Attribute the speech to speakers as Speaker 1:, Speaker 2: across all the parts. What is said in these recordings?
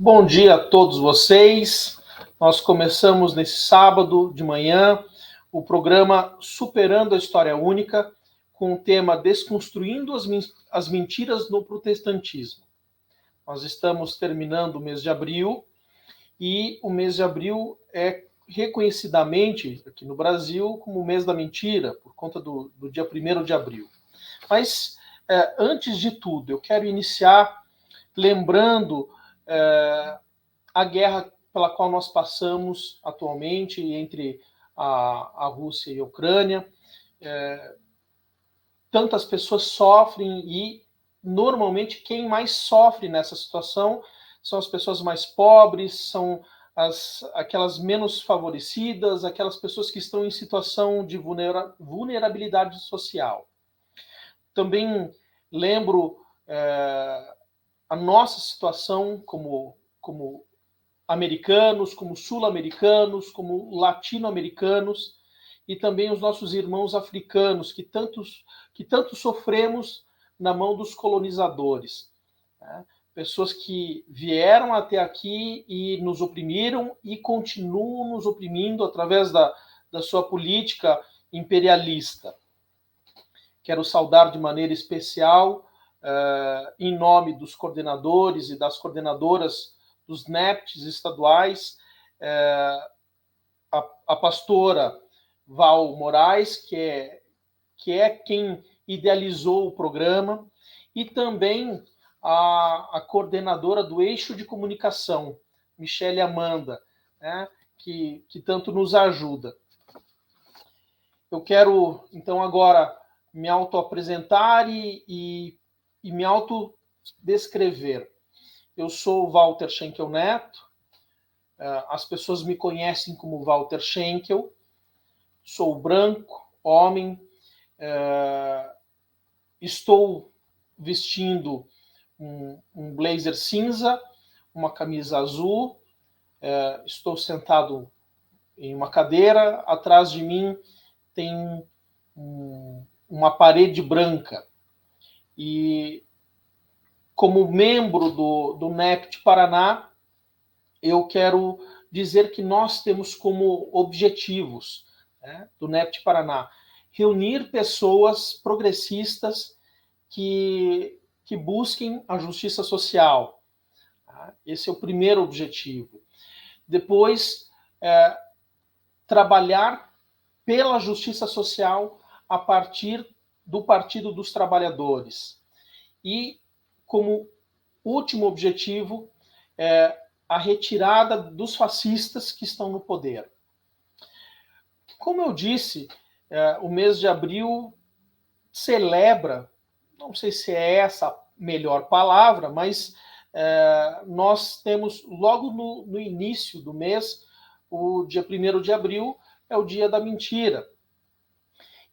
Speaker 1: Bom dia a todos vocês. Nós começamos nesse sábado de manhã o programa Superando a História Única, com o tema Desconstruindo as Mentiras no Protestantismo. Nós estamos terminando o mês de abril e o mês de abril é reconhecidamente, aqui no Brasil, como o mês da mentira, por conta do dia 1º de abril. Mas, antes de tudo, eu quero iniciar lembrando a guerra pela qual nós passamos atualmente entre a Rússia e a Ucrânia. Tantas pessoas sofrem e, normalmente, quem mais sofre nessa situação são as pessoas mais pobres, são aquelas menos favorecidas, aquelas pessoas que estão em situação de vulnerabilidade social. Também lembro a nossa situação como americanos, como sul-americanos, como latino-americanos, e também os nossos irmãos africanos, que tanto sofremos na mão dos colonizadores. Né? Pessoas que vieram até aqui e nos oprimiram e continuam nos oprimindo através da sua política imperialista. Quero saudar de maneira especial, em nome dos coordenadores e das coordenadoras dos NEPTs estaduais, a pastora Val Moraes, que é quem idealizou o programa, e também a coordenadora do Eixo de Comunicação, Michele Amanda, né, que tanto nos ajuda. Eu quero, então, agora me autoapresentar e me autodescrever. Eu sou Walter Schenkel Neto, as pessoas me conhecem como Walter Schenkel, sou branco, homem, estou vestindo um blazer cinza, uma camisa azul, estou sentado em uma cadeira, atrás de mim tem uma parede branca. E como membro do NEPT Paraná, eu quero dizer que nós temos como objetivos, né, do NEPT Paraná reunir pessoas progressistas que busquem a justiça social. Tá? Esse é o primeiro objetivo. Depois, trabalhar pela justiça social a partir do Partido dos Trabalhadores. E, como último objetivo, a retirada dos fascistas que estão no poder. Como eu disse, o mês de abril celebra, não sei se é essa a melhor palavra, mas nós temos logo no início do mês, o dia 1º de abril, é o dia da mentira.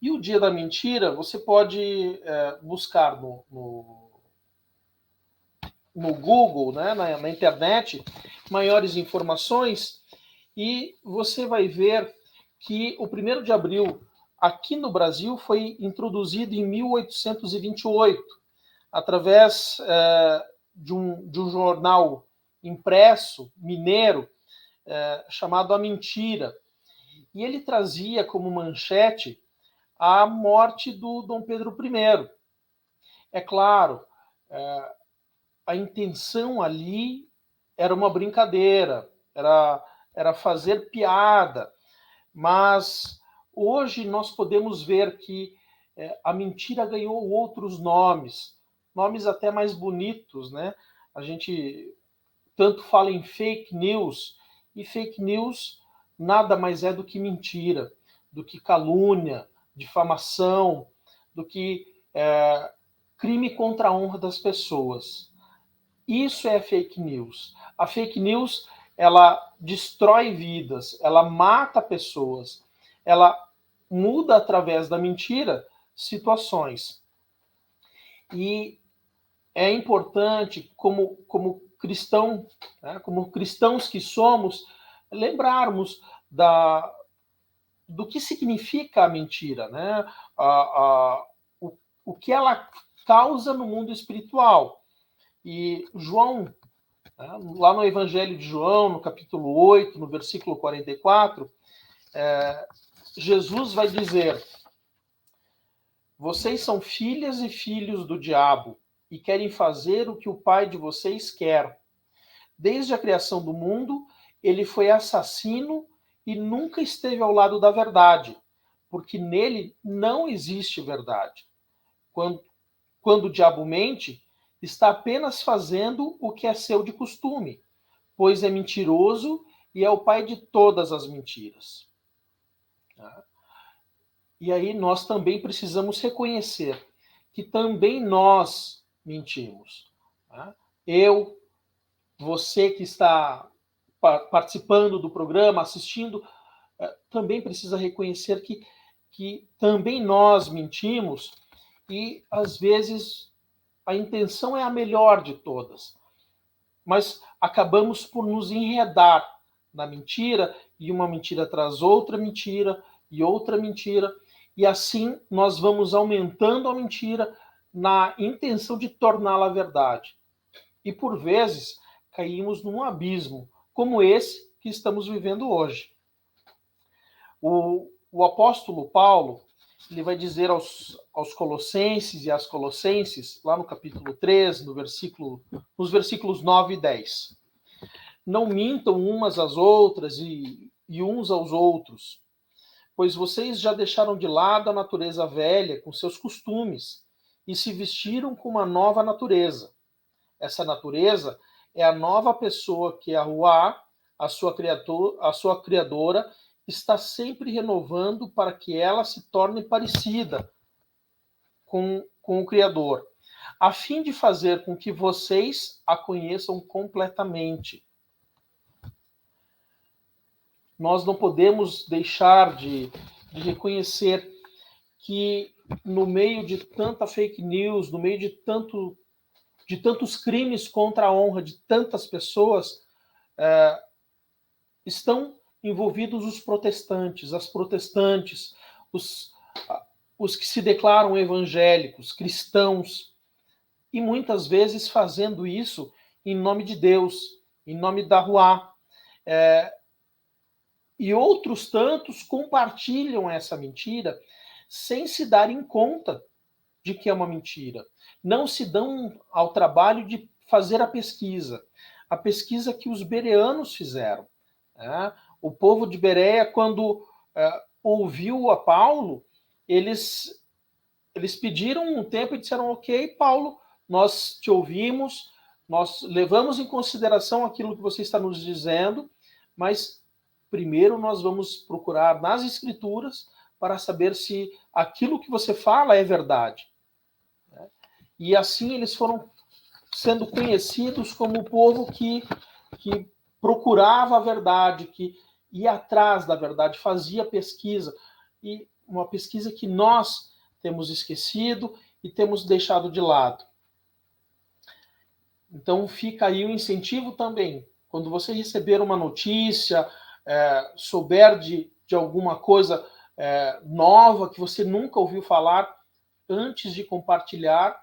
Speaker 1: E o dia da mentira, você pode buscar no Google, né, na internet, maiores informações, e você vai ver que o 1º de abril, aqui no Brasil, foi introduzido em 1828, através de um jornal impresso, mineiro, chamado A Mentira. E ele trazia como manchete a morte do Dom Pedro I. É claro, a intenção ali era uma brincadeira, era fazer piada, mas hoje nós podemos ver que a mentira ganhou outros nomes até mais bonitos, né? A gente tanto fala em fake news, e fake news nada mais é do que mentira, do que calúnia, difamação, do que crime contra a honra das pessoas. Isso é fake news. A fake news, ela destrói vidas, ela mata pessoas, ela muda através da mentira situações. E é importante, como cristão, né, como cristãos que somos, lembrarmos do que significa a mentira, né? O que ela causa no mundo espiritual. E João Lá no Evangelho de João, no capítulo 8, no versículo 44, Jesus vai dizer: vocês são filhas e filhos do diabo e querem fazer o que o pai de vocês quer. Desde a criação do mundo, ele foi assassino e nunca esteve ao lado da verdade, porque nele não existe verdade. Quando o diabo mente, está apenas fazendo o que é seu de costume, pois é mentiroso e é o pai de todas as mentiras. E aí nós também precisamos reconhecer que também nós mentimos. Eu, você que está participando do programa, assistindo, também precisa reconhecer que também nós mentimos e, às vezes, a intenção é a melhor de todas. Mas acabamos por nos enredar na mentira, e uma mentira traz outra mentira, e outra mentira, e assim nós vamos aumentando a mentira na intenção de torná-la verdade. E, por vezes, caímos num abismo, como esse que estamos vivendo hoje. O apóstolo Paulo, ele vai dizer aos colossenses e às colossenses, lá no capítulo 3, nos versículos 9 e 10. Não mintam umas às outras e uns aos outros, pois vocês já deixaram de lado a natureza velha com seus costumes e se vestiram com uma nova natureza. Essa natureza é a nova pessoa que a Ruá, a sua criadora, está sempre renovando para que ela se torne parecida com o Criador, a fim de fazer com que vocês a conheçam completamente. Nós não podemos deixar de reconhecer que no meio de tanta fake news, no meio de tantos crimes contra a honra de tantas pessoas, estão envolvidos os protestantes, as protestantes, os que se declaram evangélicos, cristãos, e muitas vezes fazendo isso em nome de Deus, em nome da Ruá. E outros tantos compartilham essa mentira sem se darem conta de que é uma mentira. Não se dão ao trabalho de fazer a pesquisa que os bereanos fizeram. O povo de Bereia, quando ouviu a Paulo, eles pediram um tempo e disseram: ok, Paulo, nós te ouvimos, nós levamos em consideração aquilo que você está nos dizendo, mas primeiro nós vamos procurar nas Escrituras para saber se aquilo que você fala é verdade. E assim eles foram sendo conhecidos como o povo que procurava a verdade, que ia atrás da verdade, fazia pesquisa. E uma pesquisa que nós temos esquecido e temos deixado de lado. Então fica aí o incentivo também. Quando você receber uma notícia, souber de alguma coisa nova que você nunca ouviu falar, antes de compartilhar,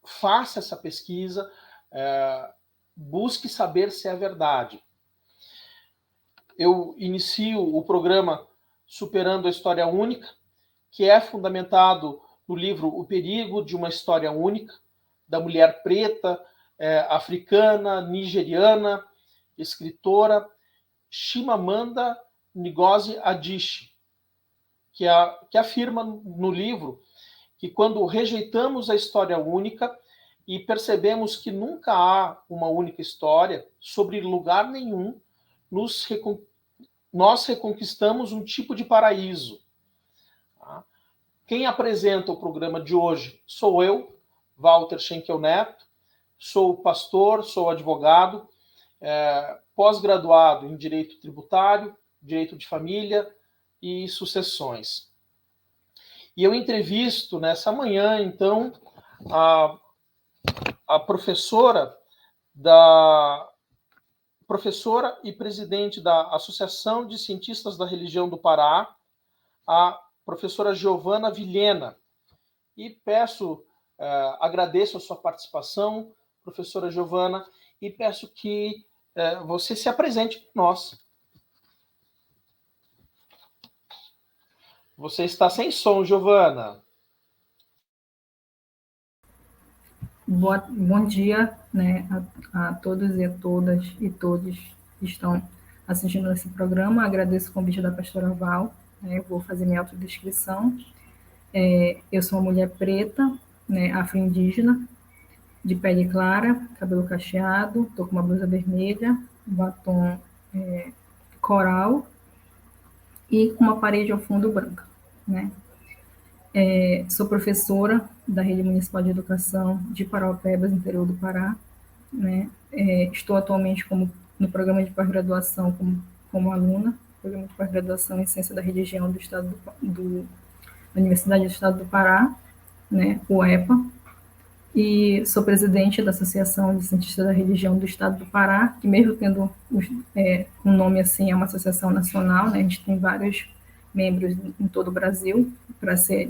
Speaker 1: faça essa pesquisa, busque saber se é verdade. Eu inicio o programa Superando a História Única, que é fundamentado no livro O Perigo de uma História Única, da mulher preta, africana, nigeriana, escritora Chimamanda Ngozi Adichie, que afirma no livro que quando rejeitamos a história única e percebemos que nunca há uma única história sobre lugar nenhum, nós reconquistamos um tipo de paraíso. Quem apresenta o programa de hoje sou eu, Walter Schenkel Neto, sou pastor, sou advogado, pós-graduado em Direito Tributário, Direito de Família e Sucessões. E eu entrevisto nessa manhã, então, a professora e presidente da Associação de Cientistas da Religião do Pará, a professora Giovana Vilhena. E agradeço a sua participação, professora Giovana, e peço que você se apresente para nós. Você está sem som, Giovana.
Speaker 2: Bom dia, né, a todos e a todas e todos que estão assistindo esse programa. Agradeço o convite da pastora Val. Né, eu vou fazer minha autodescrição. Eu sou uma mulher preta, né, afro-indígena, de pele clara, cabelo cacheado, estou com uma blusa vermelha, batom coral e com uma parede ao fundo branca, né? Sou professora da Rede Municipal de Educação de Parauapebas, interior do Pará, né? Estou atualmente no programa de pós-graduação como aluna, programa de pós-graduação em Ciência da Religião do Estado da Universidade do Estado do Pará, né? O EPA, e sou presidente da Associação de Cientistas da Religião do Estado do Pará, que mesmo tendo um nome assim, é uma associação nacional, né? A gente tem vários membros em todo o Brasil. Para ser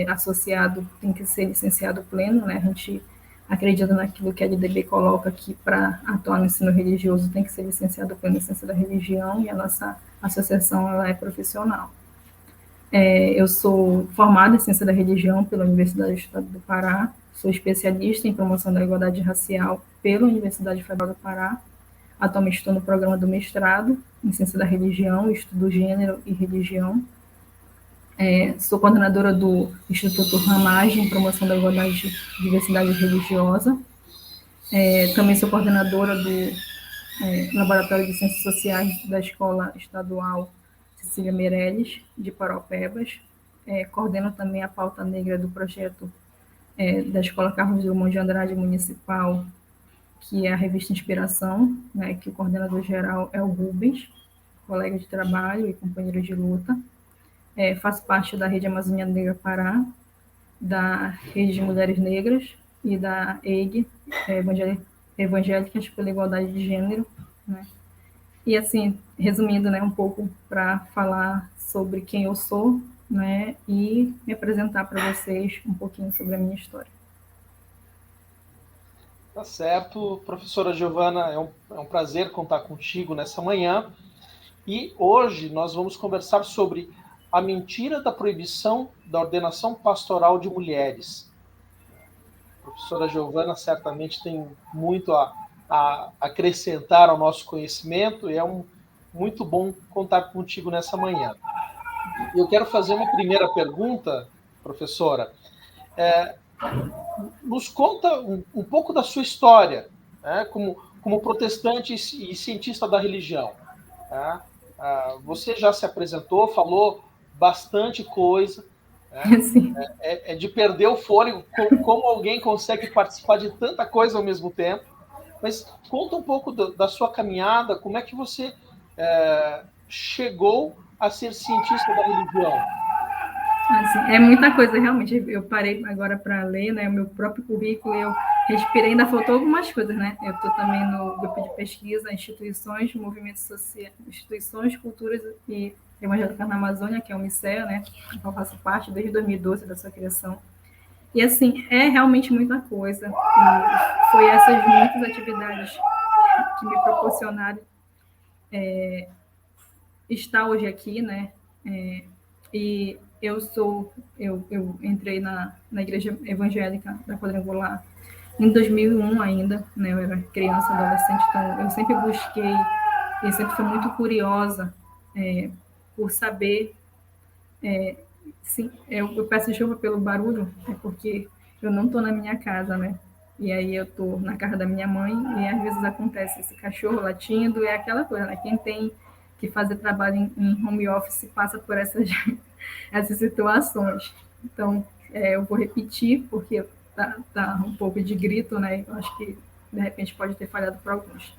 Speaker 2: associado tem que ser licenciado pleno, né? A gente acredita naquilo que a LDB coloca aqui, para atuar no ensino religioso tem que ser licenciado pleno em Ciência da Religião, e a nossa associação ela é profissional. Eu sou formada em Ciência da Religião pela Universidade do Estado do Pará, sou especialista em promoção da igualdade racial pela Universidade Federal do Pará. Atualmente estou no programa do mestrado em Ciência da Religião, Estudo Gênero e Religião. Sou coordenadora do Instituto Ramagem, Promoção da Igualdade e Diversidade Religiosa. Também sou coordenadora do Laboratório de Ciências Sociais da Escola Estadual Cecília Meirelles, de Parauapebas. Coordeno também a pauta negra do projeto da Escola Carlos Drummond de Andrade Municipal, que é a revista Inspiração, né, que o coordenador geral é o Rubens, colega de trabalho e companheiro de luta. Faço parte da Rede Amazônia Negra Pará, da Rede de Mulheres Negras e da EIG, Evangélicas pela Igualdade de Gênero, né? E assim, resumindo, né, um pouco para falar sobre quem eu sou, né, e me apresentar para vocês um pouquinho sobre a minha história.
Speaker 1: Tá certo, professora Giovana, é um prazer contar contigo nessa manhã. E hoje nós vamos conversar sobre a mentira da proibição da ordenação pastoral de mulheres. A professora Giovana certamente tem muito a acrescentar ao nosso conhecimento, e muito bom contar contigo nessa manhã. Eu quero fazer uma primeira pergunta, professora. Nos conta um pouco da sua história, né, como protestante e cientista da religião. Tá? Você já se apresentou, falou bastante coisa, né? É de perder o fôlego, como alguém consegue participar de tanta coisa ao mesmo tempo. Mas conta um pouco da sua caminhada, como é que você chegou a ser cientista da religião?
Speaker 2: Assim, é muita coisa, realmente. Eu parei agora para ler, né, o meu próprio currículo, eu respirei, ainda faltou algumas coisas, né? Eu estou também no grupo de pesquisa, instituições, movimentos sociais, instituições, culturas e evangélicas na Amazônia, que é o MICEA, né? Eu faço parte desde 2012 da sua criação. E assim, é realmente muita coisa. E foi essas muitas atividades que me proporcionaram estar hoje aqui, né? E eu entrei na igreja evangélica da Quadrangular em 2001 ainda, né? Eu era criança, adolescente, então eu sempre busquei e sempre fui muito curiosa por saber. Sim, eu peço desculpa pelo barulho, é porque eu não estou na minha casa, né? E aí eu estou na casa da minha mãe e às vezes acontece esse cachorro latindo, é aquela coisa, né? Quem tem que fazer trabalho em home office passa por essas situações. Então, eu vou repetir, porque tá um pouco de grito, né? Eu acho que, de repente, pode ter falhado para alguns.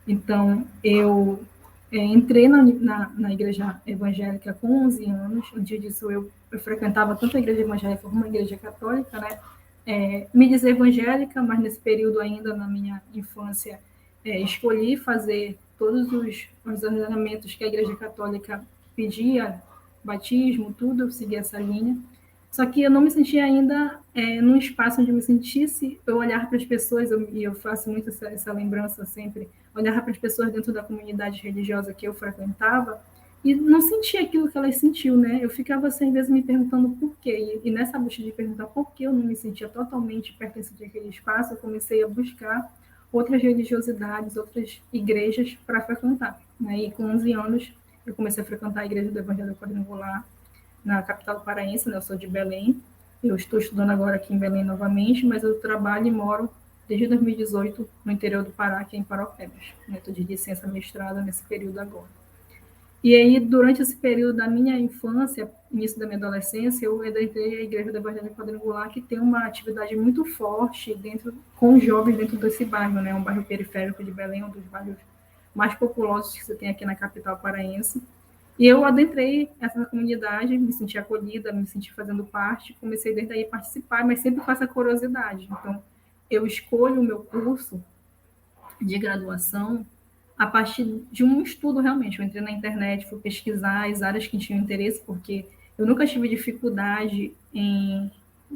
Speaker 2: Então, eu entrei na igreja evangélica com 11 anos. Antes disso, eu frequentava tanto a igreja evangélica como a igreja católica, né? Me dizer evangélica, mas nesse período ainda, na minha infância, escolhi fazer todos os ordenamentos que a igreja católica pedia, batismo, tudo, eu segui essa linha. Só que eu não me sentia ainda num espaço onde eu me sentisse, eu olhar para as pessoas, e eu faço muito essa lembrança sempre, olhar para as pessoas dentro da comunidade religiosa que eu frequentava, e não sentia aquilo que elas sentiam, né? Eu ficava, assim, às vezes, me perguntando por quê. E nessa busca de perguntar por que eu não me sentia totalmente pertencente àquele espaço, eu comecei a buscar outras religiosidades, outras igrejas para frequentar, né? E com 11 anos, eu comecei a frequentar a Igreja do Evangelho Quadrangular, na capital paraense, né? Eu sou de Belém. Eu estou estudando agora aqui em Belém novamente, mas eu trabalho e moro desde 2018 no interior do Pará, aqui em Paropebas. Estou de licença mestrada nesse período agora. E aí, durante esse período da minha infância, início da minha adolescência, eu entrei à Igreja do Evangelho Quadrangular, que tem uma atividade muito forte com os jovens dentro desse bairro, né? Um bairro periférico de Belém, um dos bairros mais populosos que você tem aqui na capital paraense. E eu adentrei essa comunidade, me senti acolhida, me senti fazendo parte, comecei desde aí a participar, mas sempre com essa curiosidade. Então, eu escolho o meu curso de graduação a partir de um estudo realmente. Eu entrei na internet, fui pesquisar as áreas que tinham interesse, porque eu nunca tive dificuldade em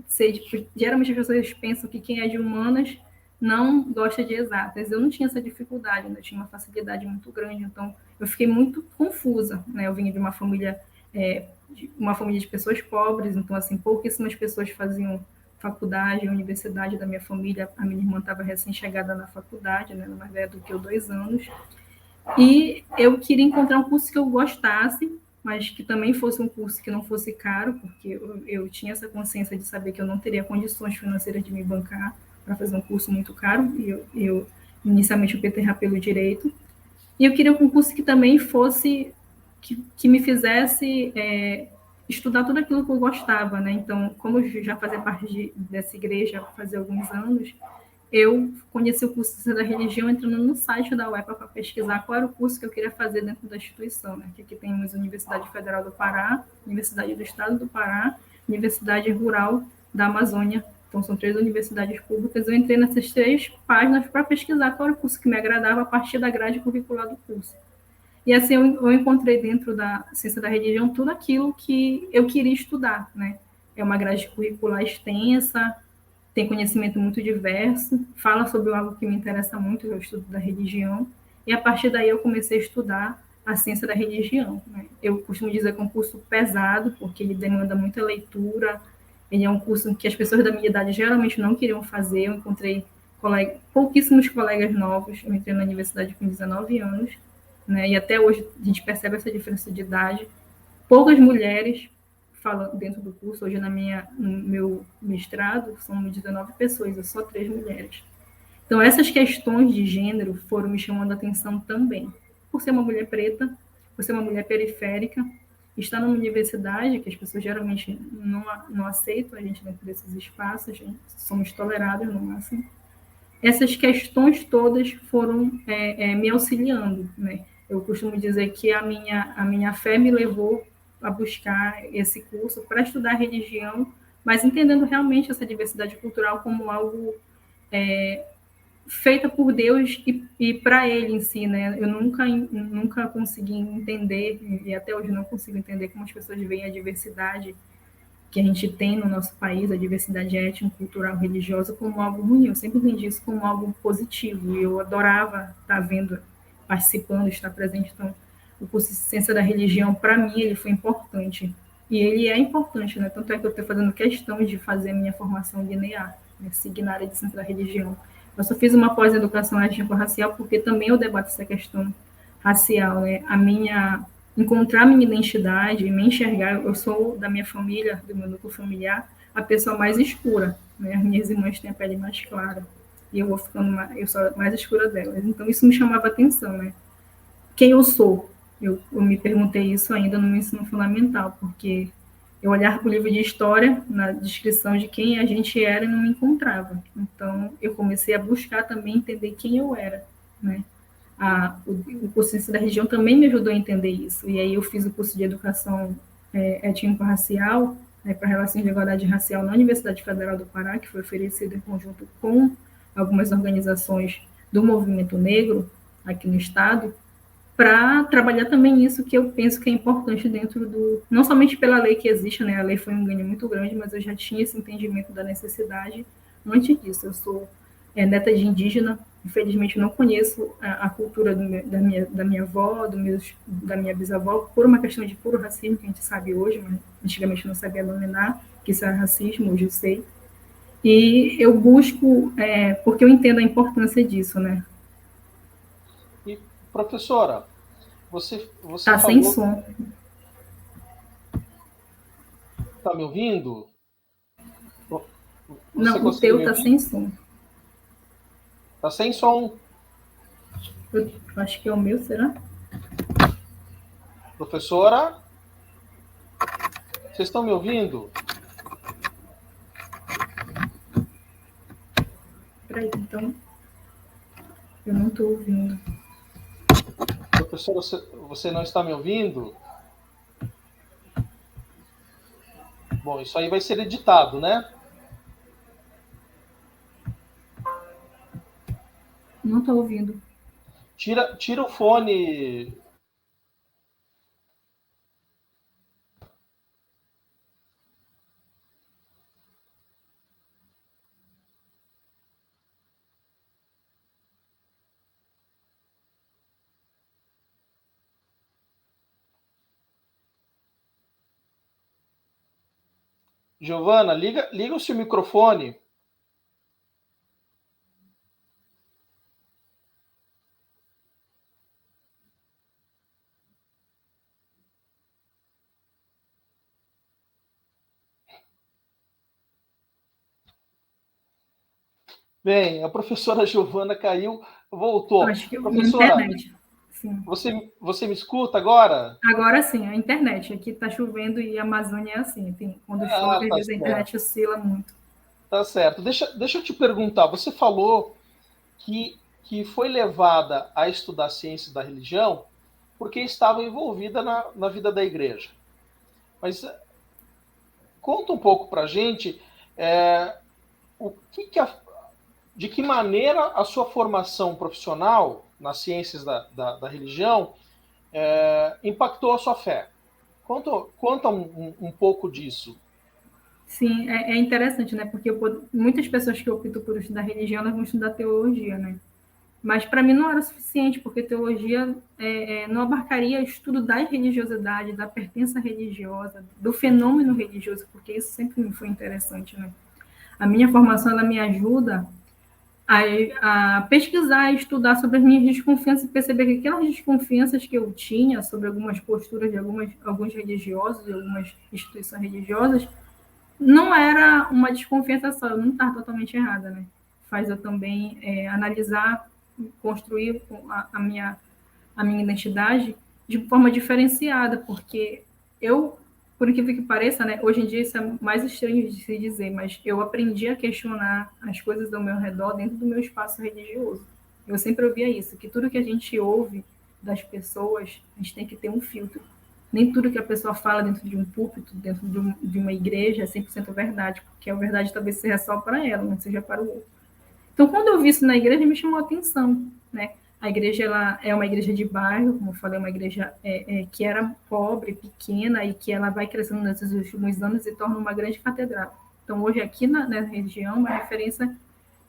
Speaker 2: ser. Geralmente as pessoas pensam que quem é de humanas não gosta de exatas. Eu não tinha essa dificuldade, eu tinha uma facilidade muito grande, então eu fiquei muito confusa, né? Eu vim de uma família de pessoas pobres, então assim pouquíssimas pessoas faziam faculdade, universidade da minha família. A minha irmã estava recém-chegada na faculdade, né, mais velha do que eu, 2 anos, e eu queria encontrar um curso que eu gostasse, mas que também fosse um curso que não fosse caro, porque eu tinha essa consciência de saber que eu não teria condições financeiras de me bancar para fazer um curso muito caro, e eu inicialmente optei pelo direito, e eu queria um curso que também fosse, que me fizesse estudar tudo aquilo que eu gostava, né? Então, como eu já fazia parte dessa igreja fazia alguns anos, eu conheci o curso de Ciência da Religião entrando no site da UEPA para pesquisar qual era o curso que eu queria fazer dentro da instituição, né? Que aqui temos a Universidade Federal do Pará, Universidade do Estado do Pará, Universidade Rural da Amazônia. Então, são 3 universidades públicas. Eu entrei nessas 3 páginas para pesquisar qual era o curso que me agradava a partir da grade curricular do curso. E assim, eu encontrei dentro da ciência da religião tudo aquilo que eu queria estudar, né? É uma grade curricular extensa, tem conhecimento muito diverso, fala sobre algo que me interessa muito, que é o estudo da religião, e a partir daí eu comecei a estudar a ciência da religião, né? Eu costumo dizer que é um curso pesado, porque ele demanda muita leitura, ele é um curso que as pessoas da minha idade geralmente não queriam fazer. Eu encontrei pouquíssimos colegas novos, eu entrei na universidade com 19 anos, né? E até hoje a gente percebe essa diferença de idade. Poucas mulheres falam dentro do curso. Hoje no meu mestrado são 19 pessoas, só 3 mulheres. Então essas questões de gênero foram me chamando a atenção também, por ser uma mulher preta, por ser uma mulher periférica, estar numa universidade que as pessoas geralmente não aceitam a gente dentro desses espaços, somos tolerados no máximo. Essas questões todas foram me auxiliando, né? Eu costumo dizer que a minha fé me levou a buscar esse curso para estudar religião, mas entendendo realmente essa diversidade cultural como algo feita por Deus e para Ele em si, né? Eu nunca consegui entender, e até hoje não consigo entender como as pessoas veem a diversidade que a gente tem no nosso país, a diversidade étnica, cultural, religiosa, como algo ruim. Eu sempre entendi isso como algo positivo, e eu adorava estar vendo, participando, estar presente. Então, o curso de Ciência da Religião, para mim, ele foi importante. E ele é importante, né? Tanto é que eu estou fazendo questão de fazer a minha formação linear, né? Seguir na área de Ciência da Religião. Eu só fiz uma pós-educação étnico-racial porque também eu debato essa questão racial, né? Encontrar minha identidade, me enxergar. Eu sou da minha família, do meu núcleo familiar, a pessoa mais escura, né? As minhas irmãs têm a pele mais clara e eu sou a mais escura delas. Então isso me chamava atenção, né? Quem eu sou? Eu me perguntei isso ainda no meu ensino fundamental, porque eu olhava para o livro de história, na descrição de quem a gente era, e não me encontrava. Então eu comecei a buscar também entender quem eu era, né? O curso de Ciência da Religião também me ajudou a entender isso. E aí eu fiz o curso de Educação Étnico-Racial, né, para Relações de Igualdade Racial na Universidade Federal do Pará, que foi oferecido em conjunto com algumas organizações do movimento negro aqui no estado. para trabalhar também isso que eu penso que é importante dentro do... Não somente pela lei que existe, né? A lei foi um ganho muito grande, mas eu já tinha esse entendimento da necessidade antes disso. Eu sou neta de indígena, infelizmente não conheço a cultura da minha avó, da minha bisavó, por uma questão de puro racismo, que a gente sabe hoje, mas antigamente não sabia dominar, que isso era racismo, hoje eu sei. E eu busco, porque eu entendo a importância disso, né?
Speaker 1: E, professora, você
Speaker 2: Tá sem
Speaker 1: falou...
Speaker 2: som.
Speaker 1: Está me ouvindo? Você
Speaker 2: Não, o
Speaker 1: consegue
Speaker 2: teu
Speaker 1: me
Speaker 2: tá
Speaker 1: ouvir?
Speaker 2: sem som.
Speaker 1: Está sem som.
Speaker 2: Eu acho que é o meu, será?
Speaker 1: Professora, vocês estão me ouvindo?
Speaker 2: Peraí, então, eu não tô ouvindo.
Speaker 1: Professora, você não está me ouvindo? Bom, isso aí vai ser editado, né?
Speaker 2: Não tô ouvindo.
Speaker 1: Tira o fone. Giovana, liga o seu microfone. Bem, a professora Giovana caiu, voltou.
Speaker 2: Acho que é a
Speaker 1: Professora,
Speaker 2: internet. Sim.
Speaker 1: você me escuta agora?
Speaker 2: Agora sim, a internet. Aqui tá chovendo e a Amazônia é assim. Quando
Speaker 1: Ah,
Speaker 2: chove, às
Speaker 1: tá
Speaker 2: vezes a
Speaker 1: certo.
Speaker 2: internet oscila muito.
Speaker 1: Tá certo. Deixa eu te perguntar. Você falou que foi levada a estudar ciência da religião porque estava envolvida na vida da igreja. Mas conta um pouco para a gente o de que maneira a sua formação profissional nas ciências da religião impactou a sua fé. Conta um pouco disso.
Speaker 2: Sim, é interessante, né? Porque muitas pessoas que optam por estudar religião, elas vão estudar teologia, né? Mas para mim não era suficiente, porque teologia não abarcaria o estudo da religiosidade, da pertença religiosa, do fenômeno religioso, porque isso sempre me foi interessante, né? A minha formação, ela me ajuda a pesquisar, estudar sobre as minhas desconfianças e perceber que aquelas desconfianças que eu tinha sobre algumas posturas de alguns religiosos, de algumas instituições religiosas, não era uma desconfiança só, eu não estava totalmente errada, né? Faz eu também analisar, construir a minha identidade de forma diferenciada, porque eu, por incrível que pareça, né, hoje em dia isso é mais estranho de se dizer, mas eu aprendi a questionar as coisas ao meu redor dentro do meu espaço religioso. Eu sempre ouvia isso, que tudo que a gente ouve das pessoas, a gente tem que ter um filtro. Nem tudo que a pessoa fala dentro de um púlpito, dentro de uma igreja, é 100% verdade, porque a verdade talvez seja só para ela, não seja para o outro. Então, quando eu vi isso na igreja, me chamou a atenção, né? A igreja ela é uma igreja de bairro, como eu falei, uma igreja que era pobre, pequena, e que ela vai crescendo nesses últimos anos e torna uma grande catedral. Então, hoje aqui na região, uma referência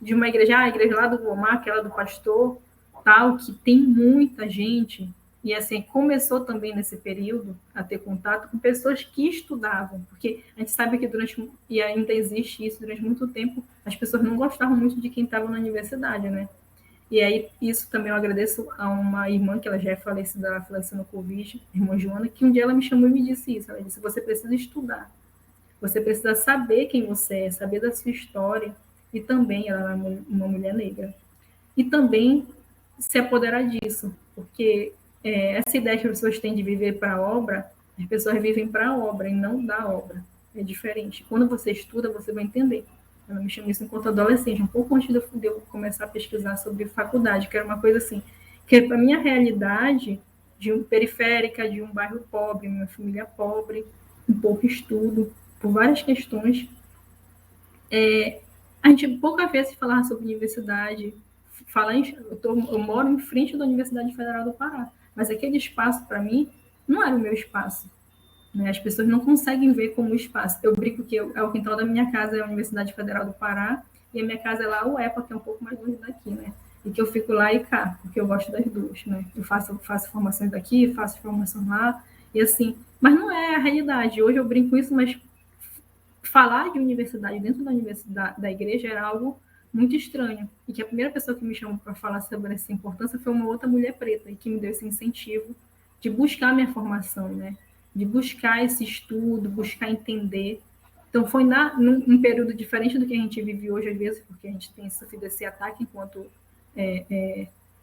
Speaker 2: de uma igreja, a igreja lá do Gomar, aquela do pastor, tal, que tem muita gente, e assim, começou também nesse período a ter contato com pessoas que estudavam, porque a gente sabe que durante, e ainda existe isso, durante muito tempo, as pessoas não gostavam muito de quem estava na universidade, né? E aí, isso também eu agradeço a uma irmã, que ela já é falecida, ela faleceu no Covid, irmã Joana, que um dia ela me chamou e me disse isso, ela disse, você precisa estudar, você precisa saber quem você é, saber da sua história, e também ela é uma mulher negra. E também se apoderar disso, porque essa ideia que as pessoas têm de viver para a obra, as pessoas vivem para a obra e não da obra. É diferente. Quando você estuda, você vai entender. Eu me chamei isso enquanto adolescente, um pouco antes de eu começar a pesquisar sobre faculdade, que era uma coisa assim, que para a minha realidade, de um periférica, de um bairro pobre, minha família pobre, um pouco estudo, por várias questões, a gente poucas vezes falava sobre universidade, eu moro em frente da Universidade Federal do Pará. mas aquele espaço, para mim, não era o meu espaço. Né? As pessoas não conseguem ver como espaço. Eu brinco que o quintal da minha casa é a Universidade Federal do Pará, e a minha casa é lá o EPA, que é um pouco mais longe daqui, né? E que eu fico lá e cá, porque eu gosto das duas, né? Eu faço formações daqui, faço formação lá, e assim, mas não é a realidade. Hoje eu brinco isso, mas falar de universidade dentro da universidade da igreja era algo muito estranho. E que a primeira pessoa que me chamou para falar sobre essa importância foi uma outra mulher preta, e que me deu esse incentivo de buscar minha formação, né? De buscar esse estudo, buscar entender. Então, foi num período diferente do que a gente vive hoje, às vezes, porque a gente tem sofrido esse ataque enquanto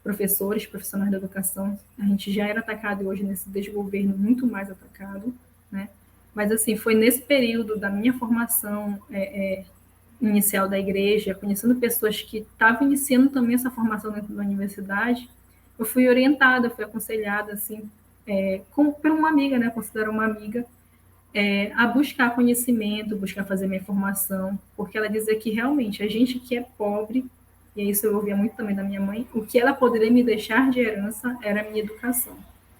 Speaker 2: professores, profissionais da educação. A gente já era atacado e hoje, nesse desgoverno, muito mais atacado, né? Mas, assim, foi nesse período da minha formação inicial da igreja, conhecendo pessoas que estavam iniciando também essa formação dentro da universidade, eu fui orientada, fui aconselhada, assim, por uma amiga, né? Considero uma amiga, a buscar conhecimento, buscar fazer minha formação, porque ela dizia que realmente a gente que é pobre, e isso eu ouvia muito também da minha mãe, o que ela poderia me deixar de herança era a minha educação,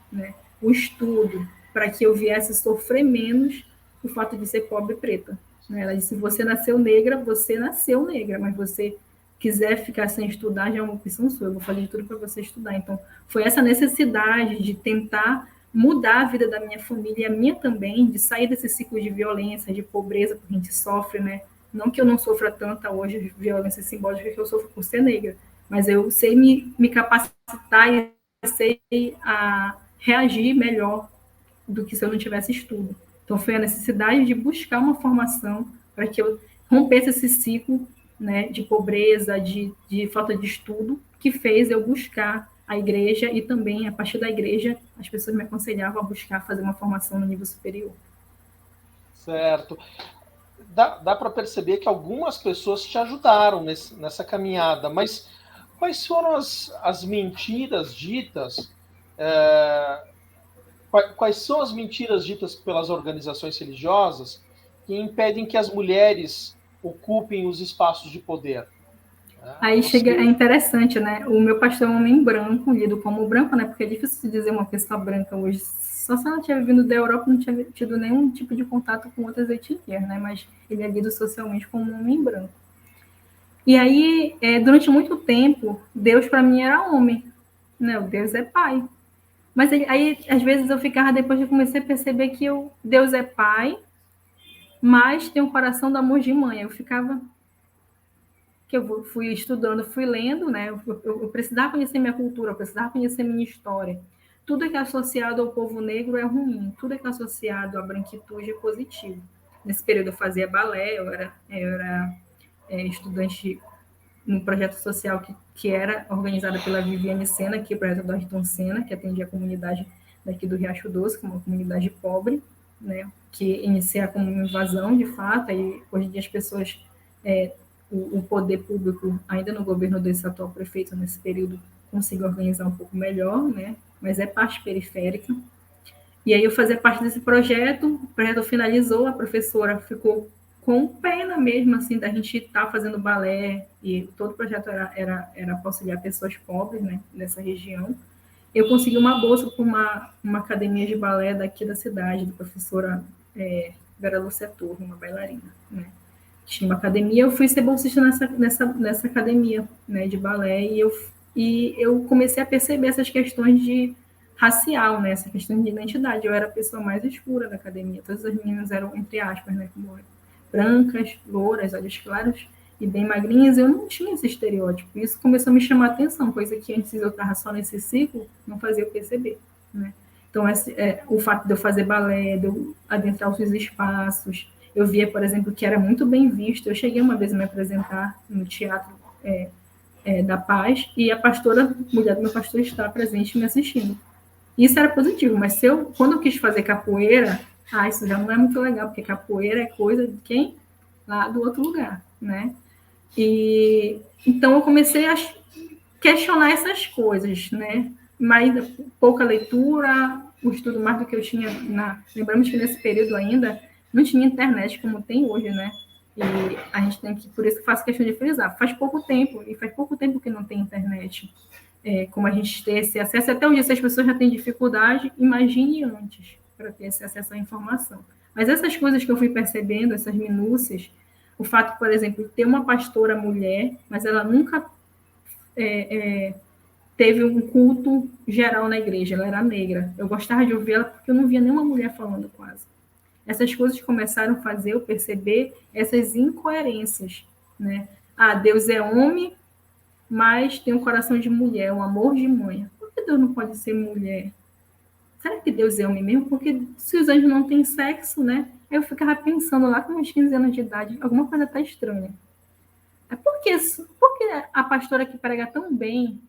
Speaker 2: né? O estudo, para que eu viesse sofrer menos o fato de ser pobre e preta. Né? Ela disse, você nasceu negra, mas você quiser ficar sem estudar, já é uma opção sua, eu vou fazer de tudo para você estudar. Então, foi essa necessidade de tentar mudar a vida da minha família e a minha também, de sair desse ciclo de violência, de pobreza que a gente sofre, né? Não que eu não sofra tanta hoje violência simbólica que eu sofro por ser negra, mas eu sei me capacitar e sei reagir melhor do que se eu não tivesse estudo. Então, foi a necessidade de buscar uma formação para que eu rompesse esse ciclo, né, de pobreza, de falta de estudo, que fez eu buscar a igreja e também, a partir da igreja, as pessoas me aconselhavam a buscar fazer uma formação no nível superior.
Speaker 1: Certo. Dá para perceber que algumas pessoas te ajudaram nessa caminhada, mas quais foram as mentiras ditas? Quais são as mentiras ditas pelas organizações religiosas que impedem que as mulheres ocupem os espaços de poder?
Speaker 2: Aí é interessante, né? O meu pastor é um homem branco, lido como branco, né? Porque é difícil dizer uma pessoa branca hoje. Só se ela tinha vindo da Europa, não tinha tido nenhum tipo de contato com outras etnias, né? Mas ele é lido socialmente como um homem branco. E aí, durante muito tempo, Deus para mim era homem, né? O Deus é pai. Mas aí, às vezes, eu ficava, depois eu comecei a perceber que Deus é pai, mas tem um coração do amor de mãe. Eu ficava, que eu fui estudando, fui lendo, né? Eu precisava conhecer minha cultura, eu precisava conhecer minha história. Tudo que é associado ao povo negro é ruim, tudo que é associado à branquitude é positivo. Nesse período eu fazia balé, eu era estudante num projeto social que era organizado pela Viviane Sena, que é o projeto do Ayrton Senna, que atendia a comunidade daqui do Riacho Doce, que é uma comunidade pobre, né? Que inicia como uma invasão, de fato, e hoje em dia as pessoas... o poder público, ainda no governo desse atual prefeito, nesse período, conseguiu organizar um pouco melhor, né? Mas é parte periférica. E aí eu fazia parte desse projeto, o projeto finalizou, a professora ficou com pena mesmo, assim, da gente estar fazendo balé, e todo o projeto era para auxiliar pessoas pobres, né, nessa região. Eu consegui uma bolsa para uma academia de balé daqui da cidade, da professora Vera Lúcia Torre, uma bailarina, né? Tinha uma academia, eu fui ser bolsista nessa academia, né, de balé, e eu comecei a perceber essas questões de racial, né, essa questão de identidade. Eu era a pessoa mais escura da academia, todas as meninas eram, entre aspas, né, como brancas, louras, olhos claros e bem magrinhas, eu não tinha esse estereótipo. Isso começou a me chamar a atenção, coisa que antes eu estava só nesse ciclo, não fazia eu perceber, né. Então, o fato de eu fazer balé, de eu adentrar os espaços, eu via, por exemplo, que era muito bem visto. Eu cheguei uma vez a me apresentar no Teatro da Paz, e a pastora, mulher do meu pastor, está presente me assistindo. Isso era positivo, mas quando eu quis fazer capoeira, isso já não é muito legal, porque capoeira é coisa de quem? Lá do outro lugar, né? E então eu comecei a questionar essas coisas, né? Mas pouca leitura, o estudo mais do que eu tinha lembramos que nesse período ainda não tinha internet como tem hoje, né? E a gente tem que, por isso que faço questão de frisar, faz pouco tempo que não tem internet. como a gente ter esse acesso. Até hoje, se as pessoas já têm dificuldade, imagine antes para ter esse acesso à informação. Mas essas coisas que eu fui percebendo, essas minúcias, o fato, por exemplo, de ter uma pastora mulher, mas ela nunca teve um culto geral na igreja, ela era negra. Eu gostava de ouvir ela porque eu não via nenhuma mulher falando quase. Essas coisas começaram a fazer eu perceber essas incoerências, né? Deus é homem, mas tem um coração de mulher, um amor de mãe. Por que Deus não pode ser mulher? Será que Deus é homem mesmo? Porque se os anjos não têm sexo, né? Eu ficava pensando lá com meus 15 anos de idade, alguma coisa tá estranha. Por que a pastora que prega tão bem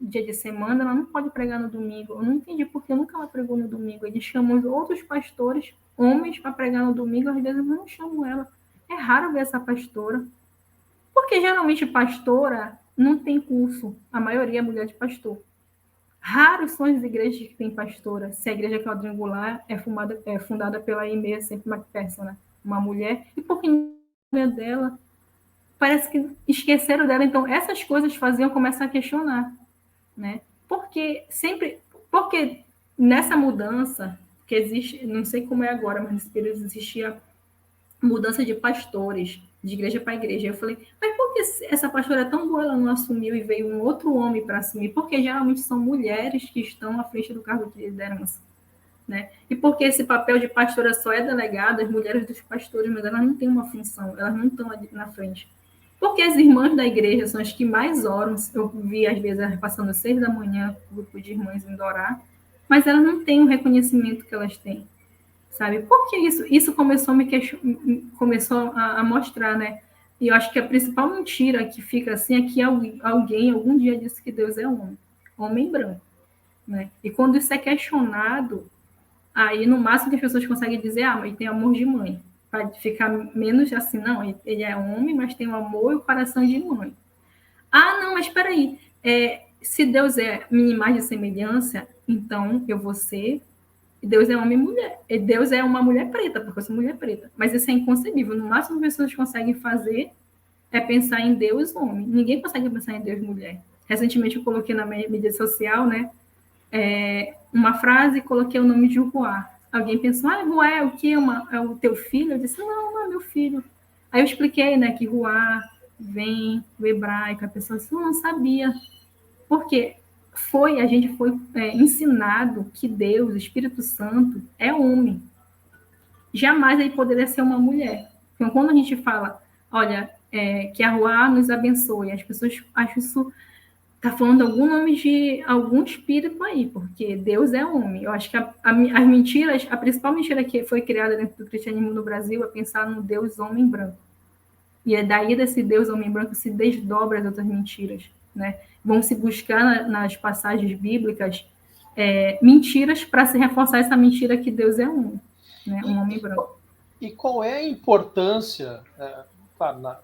Speaker 2: dia de semana, ela não pode pregar no domingo? Eu não entendi porque nunca ela pregou no domingo. Eles chamam os outros pastores, homens, para pregar no domingo, às vezes eu não chamo ela. É raro ver essa pastora. Porque geralmente pastora não tem curso. A maioria é mulher de pastor. Raros são as igrejas que têm pastora. Se a igreja quadrangular é fundada pela Aimee Semple McPherson, né? Uma mulher. E por que não é dela? Parece que esqueceram dela. Então, essas coisas faziam começar a questionar, né? Porque nessa mudança que existe, não sei como é agora, mas nesse período existia mudança de pastores, de igreja para igreja. Eu falei, mas por que essa pastora é tão boa, ela não assumiu e veio um outro homem para assumir? Porque geralmente são mulheres que estão à frente do cargo de liderança, né? E porque esse papel de pastora só é delegado às mulheres dos pastores, mas elas não têm uma função, elas não estão ali na frente. Porque as irmãs da igreja são as que mais oram. Eu vi, às vezes, elas passando 6 da manhã, um grupo de irmãs indo orar, mas elas não têm o reconhecimento que elas têm, sabe? Por que isso? Isso começou a mostrar, né? E eu acho que a principal mentira que fica assim é que alguém algum dia disse que Deus é homem branco, né? E quando isso é questionado, aí no máximo que as pessoas conseguem dizer, mas tem amor de mãe, para ficar menos assim, não, ele é homem, mas tem o amor e o coração de mãe. Não, mas espera aí, se Deus é minha imagem e semelhança, então eu vou ser. Deus é homem e mulher. E Deus é uma mulher preta, porque eu sou mulher preta. Mas isso é inconcebível. No máximo que as pessoas conseguem fazer é pensar em Deus homem. Ninguém consegue pensar em Deus mulher. Recentemente eu coloquei na minha mídia social, né, uma frase e coloquei o nome de Ruá. Alguém pensou, Ruá é o quê? É o teu filho? Eu disse, não é meu filho. Aí eu expliquei, né, que Ruá vem do hebraico. A pessoa disse, não sabia. Por quê? A gente foi ensinado que Deus, o Espírito Santo, é homem. Jamais ele poderia ser uma mulher. Então, quando a gente fala, olha, que a Ruá nos abençoe, as pessoas acham isso está falando algum nome de algum espírito aí, porque Deus é homem. Eu acho que as mentiras, a principal mentira que foi criada dentro do cristianismo no Brasil é pensar no Deus homem branco. E é daí desse Deus homem branco se desdobra as outras mentiras, né? Vão se buscar nas passagens bíblicas mentiras para se reforçar essa mentira que Deus é homem, né? Um homem branco.
Speaker 1: E qual é a importância, claro,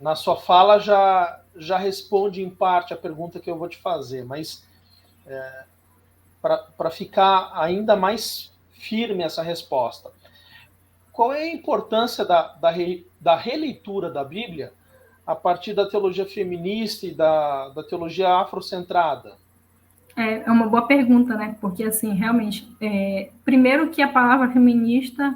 Speaker 1: na sua fala já responde em parte a pergunta que eu vou te fazer, mas para ficar ainda mais firme essa resposta, qual é a importância da releitura da Bíblia a partir da teologia feminista e da teologia afrocentrada?
Speaker 2: É uma boa pergunta, né? Porque, assim, realmente, primeiro que a palavra feminista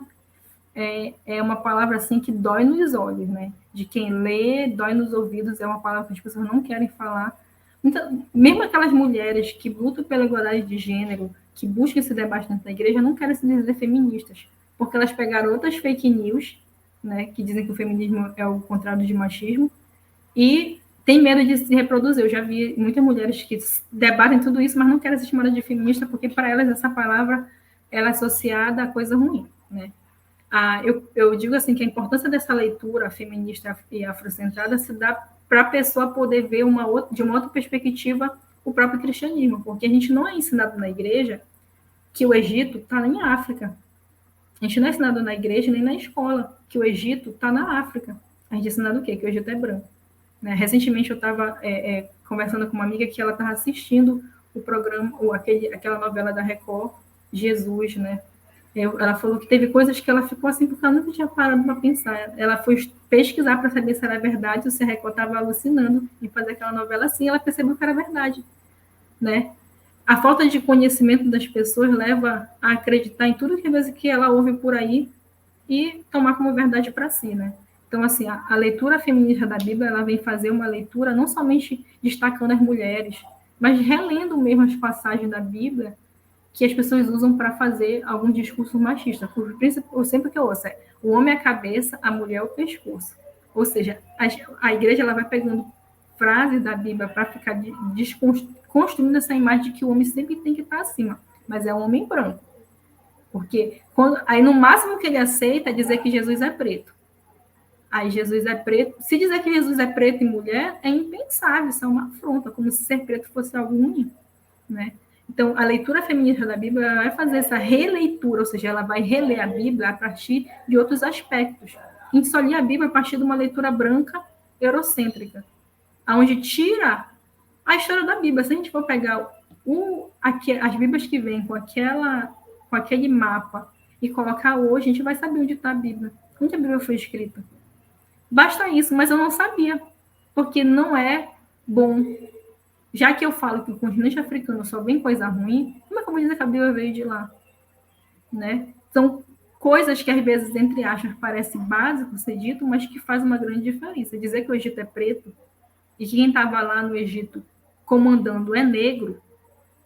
Speaker 2: é uma palavra, assim, que dói nos olhos, né? De quem lê, dói nos ouvidos, é uma palavra que as pessoas não querem falar. Então, mesmo aquelas mulheres que lutam pela igualdade de gênero, que buscam esse debate dentro da igreja, não querem se dizer feministas, porque elas pegaram outras fake news, né, que dizem que o feminismo é o contrário de machismo, e tem medo de se reproduzir. Eu já vi muitas mulheres que debatem tudo isso, mas não querem ser chamadas de feminista, porque para elas essa palavra ela é associada a coisa ruim, né? Eu digo assim que a importância dessa leitura feminista e afrocentrada se dá para a pessoa poder ver de uma outra perspectiva o próprio cristianismo, porque a gente não é ensinado na igreja que o Egito está em África. A gente não é ensinado na igreja nem na escola que o Egito está na África. A gente é ensinado o quê? Que o Egito é branco. Né? Recentemente eu estava conversando com uma amiga que ela estava assistindo o programa, aquela novela da Record, Jesus, né? Ela falou que teve coisas que ela ficou assim, porque ela nunca tinha parado para pensar. Ela foi pesquisar para saber se era verdade ou se a Record estava alucinando em fazer aquela novela assim, e ela percebeu que era verdade. né? A falta de conhecimento das pessoas leva a acreditar em tudo que ela ouve por aí e tomar como verdade para si, né? Então, assim, a leitura feminista da Bíblia, ela vem fazer uma leitura não somente destacando as mulheres, mas relendo mesmo as passagens da Bíblia que as pessoas usam para fazer algum discurso machista. Sempre que eu ouço é o homem é a cabeça, a mulher é o pescoço. Ou seja, a igreja ela vai pegando frases da Bíblia para ficar construindo essa imagem de que o homem sempre tem que estar acima, mas é um homem branco. Porque aí no máximo que ele aceita é dizer que Jesus é preto. Aí Jesus é preto. Se dizer que Jesus é preto e mulher, é impensável, isso é uma afronta, como se ser preto fosse algo ruim, né? Então, a leitura feminista da Bíblia ela vai fazer essa releitura, ou seja, ela vai reler a Bíblia a partir de outros aspectos. A gente só lê a Bíblia a partir de uma leitura branca eurocêntrica, onde tira a história da Bíblia. Se a gente for pegar as Bíblias que vêm com aquele mapa e colocar hoje, a gente vai saber onde está a Bíblia, onde a Bíblia foi escrita. Basta isso, mas eu não sabia, porque não é bom. Já que eu falo que o continente africano só vem coisa ruim, como é que eu vou dizer que a Bíblia veio de lá? Né? São coisas que, às vezes, entre aspas, parece básico ser dito, mas que faz uma grande diferença. Dizer que o Egito é preto e que quem estava lá no Egito comandando é negro,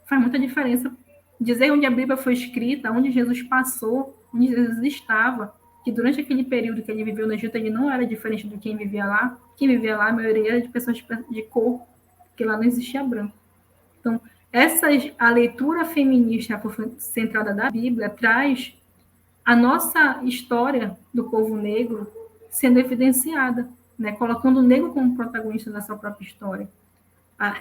Speaker 2: faz muita diferença. Dizer onde a Bíblia foi escrita, onde Jesus passou, onde Jesus estava, que durante aquele período que ele viveu no Egito, ele não era diferente do quem vivia lá. Quem vivia lá, a maioria era de pessoas de cor, porque lá não existia branco. Então, a leitura feminista centrada da Bíblia traz a nossa história do povo negro sendo evidenciada, né? Colocando o negro como protagonista da sua própria história.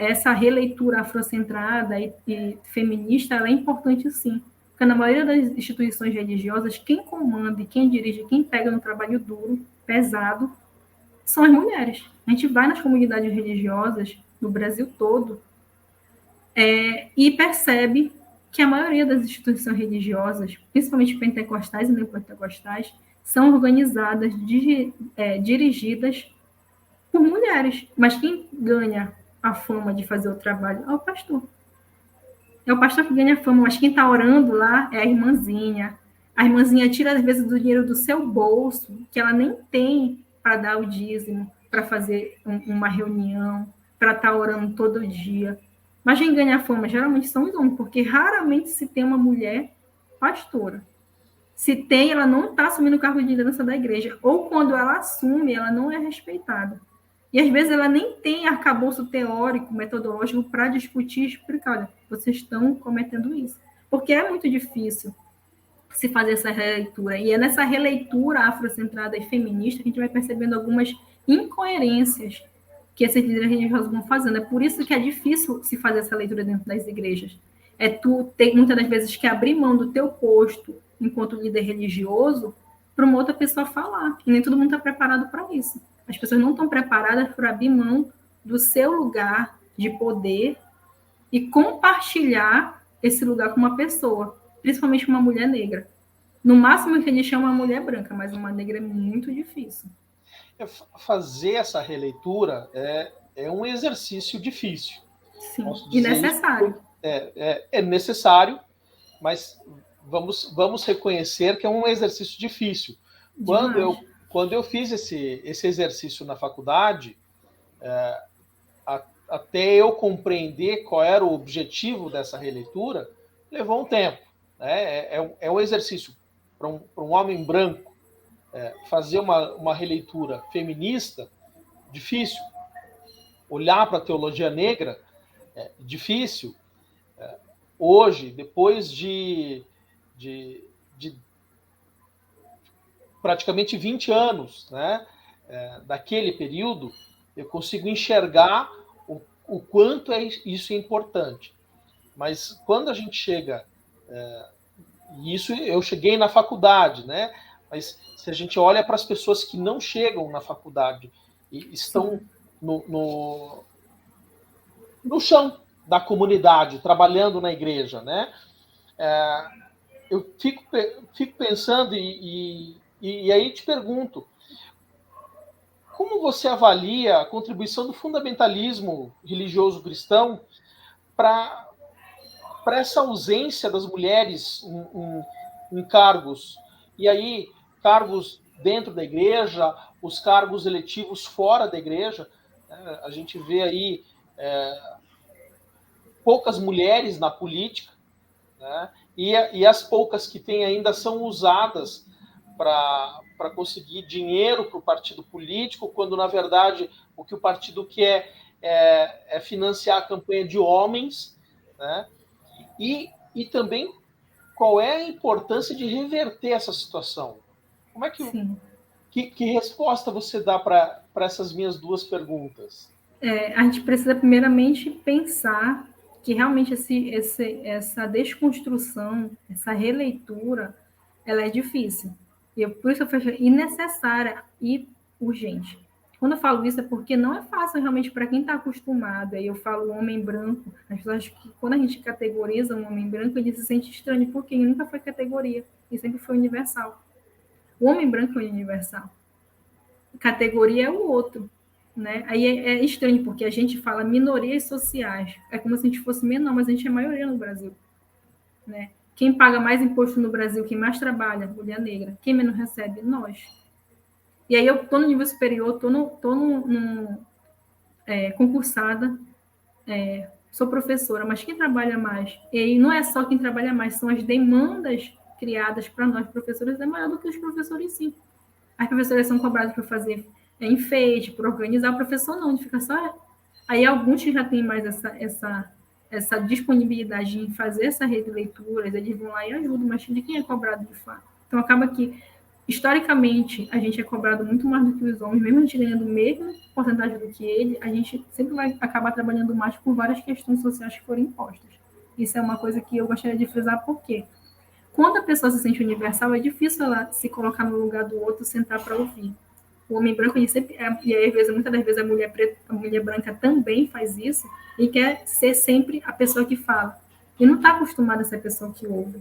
Speaker 2: Essa releitura afrocentrada e feminista ela é importante, sim, porque na maioria das instituições religiosas, quem comanda e quem dirige, quem pega no trabalho duro, pesado, são as mulheres. A gente vai nas comunidades religiosas no Brasil todo e percebe que a maioria das instituições religiosas, principalmente pentecostais e neopentecostais, são organizadas, dirigidas por mulheres. Mas quem ganha a fama de fazer o trabalho é o pastor. É o pastor que ganha a fama, mas quem está orando lá é a irmãzinha. A irmãzinha tira, às vezes, do dinheiro do seu bolso, que ela nem tem para dar o dízimo, para fazer uma reunião, para estar orando todo dia. Mas quem ganha a fama geralmente são os homens, porque raramente se tem uma mulher pastora. Se tem, ela não está assumindo o cargo de liderança da igreja. Ou quando ela assume, ela não é respeitada. E às vezes ela nem tem arcabouço teórico, metodológico para discutir e explicar, olha, vocês estão cometendo isso. Porque é muito difícil se fazer essa releitura. E é nessa releitura afrocentrada e feminista que a gente vai percebendo algumas incoerências que esses líderes religiosos vão fazendo. É por isso que é difícil se fazer essa leitura dentro das igrejas. É tu ter, muitas das vezes, que abrir mão do teu posto enquanto líder religioso para uma outra pessoa falar. E nem todo mundo está preparado para isso. As pessoas não estão preparadas para abrir mão do seu lugar de poder e compartilhar esse lugar com uma pessoa, principalmente uma mulher negra. No máximo que a gente chama uma mulher branca, mas uma negra é muito difícil.
Speaker 1: Fazer essa releitura é um exercício difícil.
Speaker 2: Sim, e necessário.
Speaker 1: É necessário, mas vamos reconhecer que é um exercício difícil. Quando eu fiz esse exercício na faculdade, até eu compreender qual era o objetivo dessa releitura, levou um tempo. Né? É um exercício para um homem branco fazer uma releitura feminista, difícil. Olhar para a teologia negra, difícil. Hoje, depois de praticamente 20 anos, né, daquele período, eu consigo enxergar o quanto isso é importante. Mas quando a gente chega... isso eu cheguei na faculdade, né? Mas se a gente olha para as pessoas que não chegam na faculdade e estão no chão da comunidade, trabalhando na igreja, né? Eu fico pensando e aí te pergunto, como você avalia a contribuição do fundamentalismo religioso cristão para para essa ausência das mulheres em cargos. E aí, cargos dentro da igreja, os cargos eletivos fora da igreja, né? A gente vê aí poucas mulheres na política, né? E as poucas que tem ainda são usadas para conseguir dinheiro para o partido político, quando, na verdade, o que o partido quer é financiar a campanha de homens, né? E também qual é a importância de reverter essa situação? Como é que resposta você dá para essas minhas duas perguntas?
Speaker 2: A gente precisa primeiramente pensar que realmente essa desconstrução, essa releitura, ela é difícil. E por isso eu falei necessária e urgente. Quando eu falo isso é porque não é fácil realmente para quem está acostumado. Aí eu falo homem branco. As pessoas acham que quando a gente categoriza um homem branco, ele se sente estranho, porque ele nunca foi categoria, ele sempre foi universal. O homem branco é universal. Categoria é o outro. Né? Aí é estranho, porque a gente fala minorias sociais. É como se a gente fosse menor, mas a gente é maioria no Brasil. Né? Quem paga mais imposto no Brasil, quem mais trabalha, mulher negra. Quem menos recebe? Nós. E aí eu estou no nível superior, estou concursada, sou professora, mas quem trabalha mais? E não é só quem trabalha mais, são as demandas criadas para nós, professores, é maior do que os professores, sim. As professoras são cobradas para fazer enfeite, para organizar, o professor não, de ficar só. Aí alguns que já têm mais essa disponibilidade em fazer essa rede de leituras, eles vão lá e ajudam, mas de quem é cobrado de fato? Então acaba que, historicamente, a gente é cobrado muito mais do que os homens, mesmo a gente ganhando a mesma porcentagem do que ele, a gente sempre vai acabar trabalhando mais por várias questões sociais que foram impostas. Isso é uma coisa que eu gostaria de frisar, por quê? Quando a pessoa se sente universal, é difícil ela se colocar no lugar do outro, sentar para ouvir. O homem branco, ele sempre, e às vezes, muitas das vezes a mulher preta, a mulher branca também faz isso, e quer ser sempre a pessoa que fala. E não está acostumada a ser a pessoa que ouve.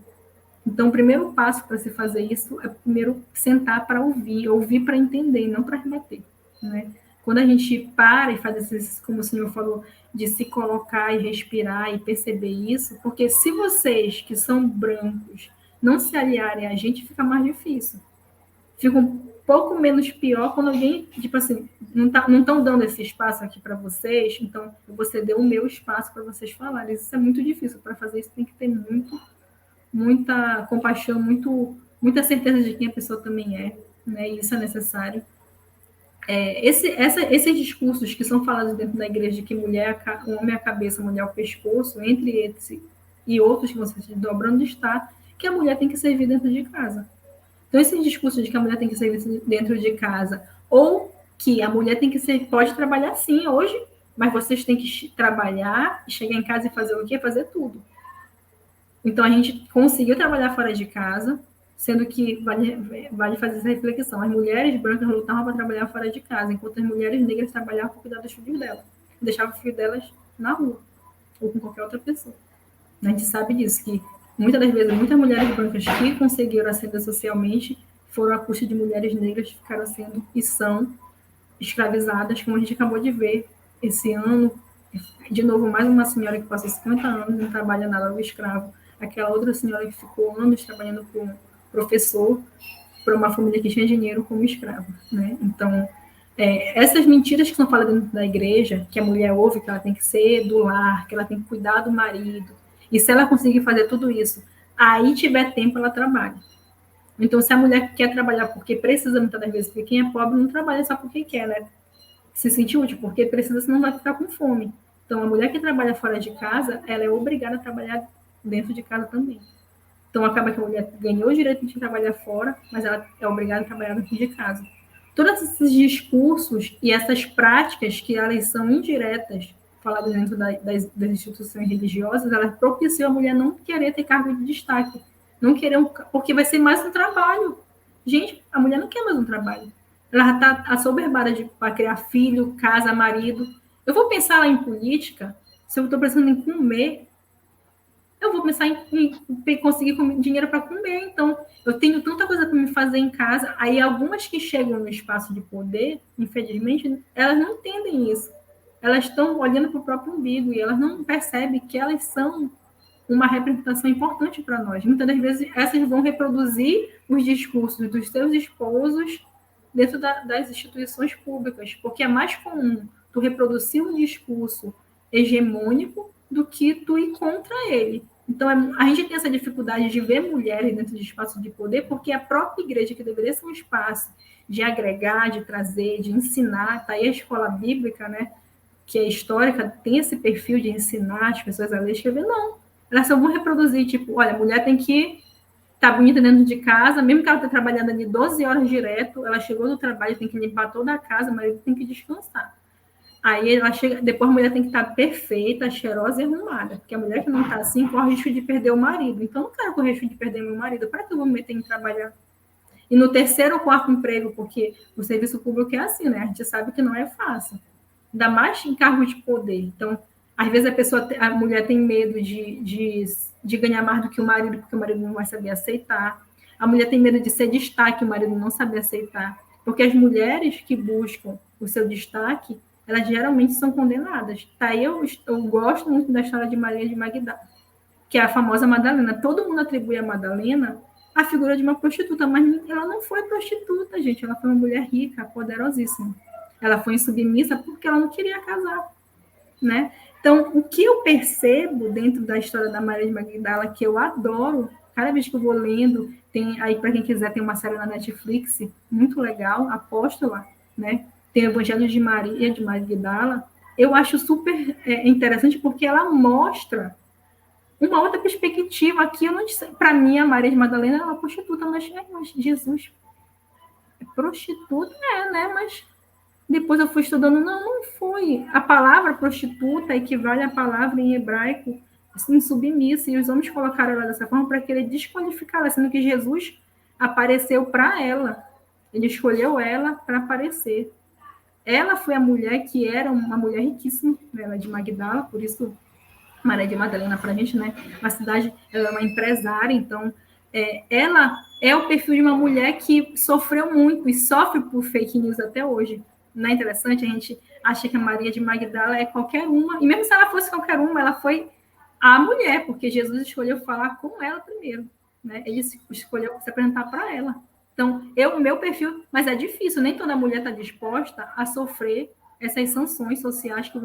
Speaker 2: Então, o primeiro passo para se fazer isso é primeiro sentar para ouvir para entender, não para rebater. Né? Quando a gente para e faz esse, como o senhor falou, de se colocar e respirar e perceber isso, porque se vocês que são brancos não se aliarem a gente, fica mais difícil. Fica um pouco menos pior quando alguém, tipo assim, não estão dando esse espaço aqui para vocês, então eu vou ceder o meu espaço para vocês falarem. Isso é muito difícil. Para fazer isso tem que ter muita compaixão, muita certeza de quem a pessoa também é, né? E isso é necessário. Esses discursos que são falados dentro da igreja de que o homem é a cabeça, a mulher é o pescoço, entre esse e outros que vão se dobrando, está que a mulher tem que servir dentro de casa. Então, esses discursos de que a mulher tem que servir dentro de casa, ou que a mulher tem que pode trabalhar sim hoje, mas vocês têm que trabalhar, chegar em casa e fazer o quê? Fazer tudo. Então, a gente conseguiu trabalhar fora de casa, sendo que vale fazer essa reflexão. As mulheres brancas lutavam para trabalhar fora de casa, enquanto as mulheres negras trabalhavam para cuidar dos filhos delas. Deixavam os filhos delas na rua, ou com qualquer outra pessoa. A gente sabe disso, que muitas das vezes, muitas mulheres brancas que conseguiram ascender socialmente foram à custa de mulheres negras que ficaram sendo e são escravizadas, como a gente acabou de ver esse ano. De novo, mais uma senhora que passou 50 anos, não trabalha nada, no escravo. Aquela outra senhora que ficou anos trabalhando como professor para uma família que tinha dinheiro como escravo. Né? Então, essas mentiras que são faladas dentro da igreja, que a mulher ouve que ela tem que ser do lar, que ela tem que cuidar do marido, e se ela conseguir fazer tudo isso, aí tiver tempo, ela trabalha. Então, se a mulher quer trabalhar porque precisa, muitas das vezes, porque quem é pobre não trabalha só porque quer, né? Se sentir útil, porque precisa, senão vai ficar com fome. Então, a mulher que trabalha fora de casa, ela é obrigada a trabalhar dentro de casa também. Então, acaba que a mulher ganhou o direito de trabalhar fora, mas ela é obrigada a trabalhar dentro de casa. Todos esses discursos e essas práticas que elas são indiretas, faladas dentro das instituições religiosas, elas propiciam a mulher não querer ter cargo de destaque, não querer porque vai ser mais um trabalho. Gente, a mulher não quer mais um trabalho. Ela está assoberbada para criar filho, casa, marido. Eu vou pensar lá em política, se eu estou pensando em comer, eu vou pensar em conseguir dinheiro para comer. Então, eu tenho tanta coisa para me fazer em casa. Aí, algumas que chegam no espaço de poder, infelizmente, elas não entendem isso. Elas estão olhando para o próprio umbigo e elas não percebem que elas são uma representação importante para nós. Muitas das vezes, essas vão reproduzir os discursos dos seus esposos dentro das instituições públicas, porque é mais comum tu reproduzir um discurso hegemônico do que tu ir contra ele. Então, a gente tem essa dificuldade de ver mulheres dentro de espaço de poder, porque a própria igreja, que deveria ser um espaço de agregar, de trazer, de ensinar, está aí a escola bíblica, né, que é histórica, tem esse perfil de ensinar as pessoas a ler e escrever, não. Elas só vão reproduzir, tipo, olha, a mulher tem que estar bonita dentro de casa, mesmo que ela esteja trabalhando ali 12 horas direto, ela chegou do trabalho, tem que limpar toda a casa, o marido tem que descansar. Aí ela chega, depois a mulher tem que estar perfeita, cheirosa e arrumada, porque a mulher que não está assim corre o risco de perder o marido. Então, eu não quero correr o risco de perder meu marido, para que eu vou me meter em trabalhar? E no terceiro ou quarto emprego, porque o serviço público é assim, né? A gente sabe que não é fácil. Ainda mais em cargos de poder. Então, às vezes a mulher tem medo de ganhar mais do que o marido, porque o marido não vai saber aceitar. A mulher tem medo de ser destaque, o marido não sabe aceitar. Porque as mulheres que buscam o seu destaque, elas geralmente são condenadas. Tá aí eu gosto muito da história de Maria de Magdala, que é a famosa Madalena. Todo mundo atribui a Madalena a figura de uma prostituta, mas ela não foi prostituta, gente. Ela foi uma mulher rica, poderosíssima. Ela foi insubmissa porque ela não queria casar, né? Então, o que eu percebo dentro da história da Maria de Magdala, que eu adoro, cada vez que eu vou lendo, tem aí, para quem quiser, tem uma série na Netflix, muito legal, Apóstola, né? Tem o Evangelho de Maria de Magdala. Eu acho super interessante porque ela mostra uma outra perspectiva aqui. Eu não disse, para mim, a Maria de Madalena é uma prostituta, mas Jesus é prostituta, né? Mas depois eu fui estudando, não foi. A palavra prostituta equivale à palavra em hebraico assim, submissa, e os homens colocaram ela dessa forma para querer desqualificá-la, sendo que Jesus apareceu para ela. Ele escolheu ela para aparecer. Ela foi a mulher que era uma mulher riquíssima, né? Ela é de Magdala, por isso Maria de Madalena para a gente, né? Uma cidade, ela é uma empresária, então ela é o perfil de uma mulher que sofreu muito e sofre por fake news até hoje. Não é interessante? A gente acha que a Maria de Magdala é qualquer uma, e mesmo se ela fosse qualquer uma, ela foi a mulher, porque Jesus escolheu falar com ela primeiro, né? Ele escolheu se apresentar para ela. Então, o meu perfil, mas é difícil, nem toda mulher está disposta a sofrer essas sanções sociais que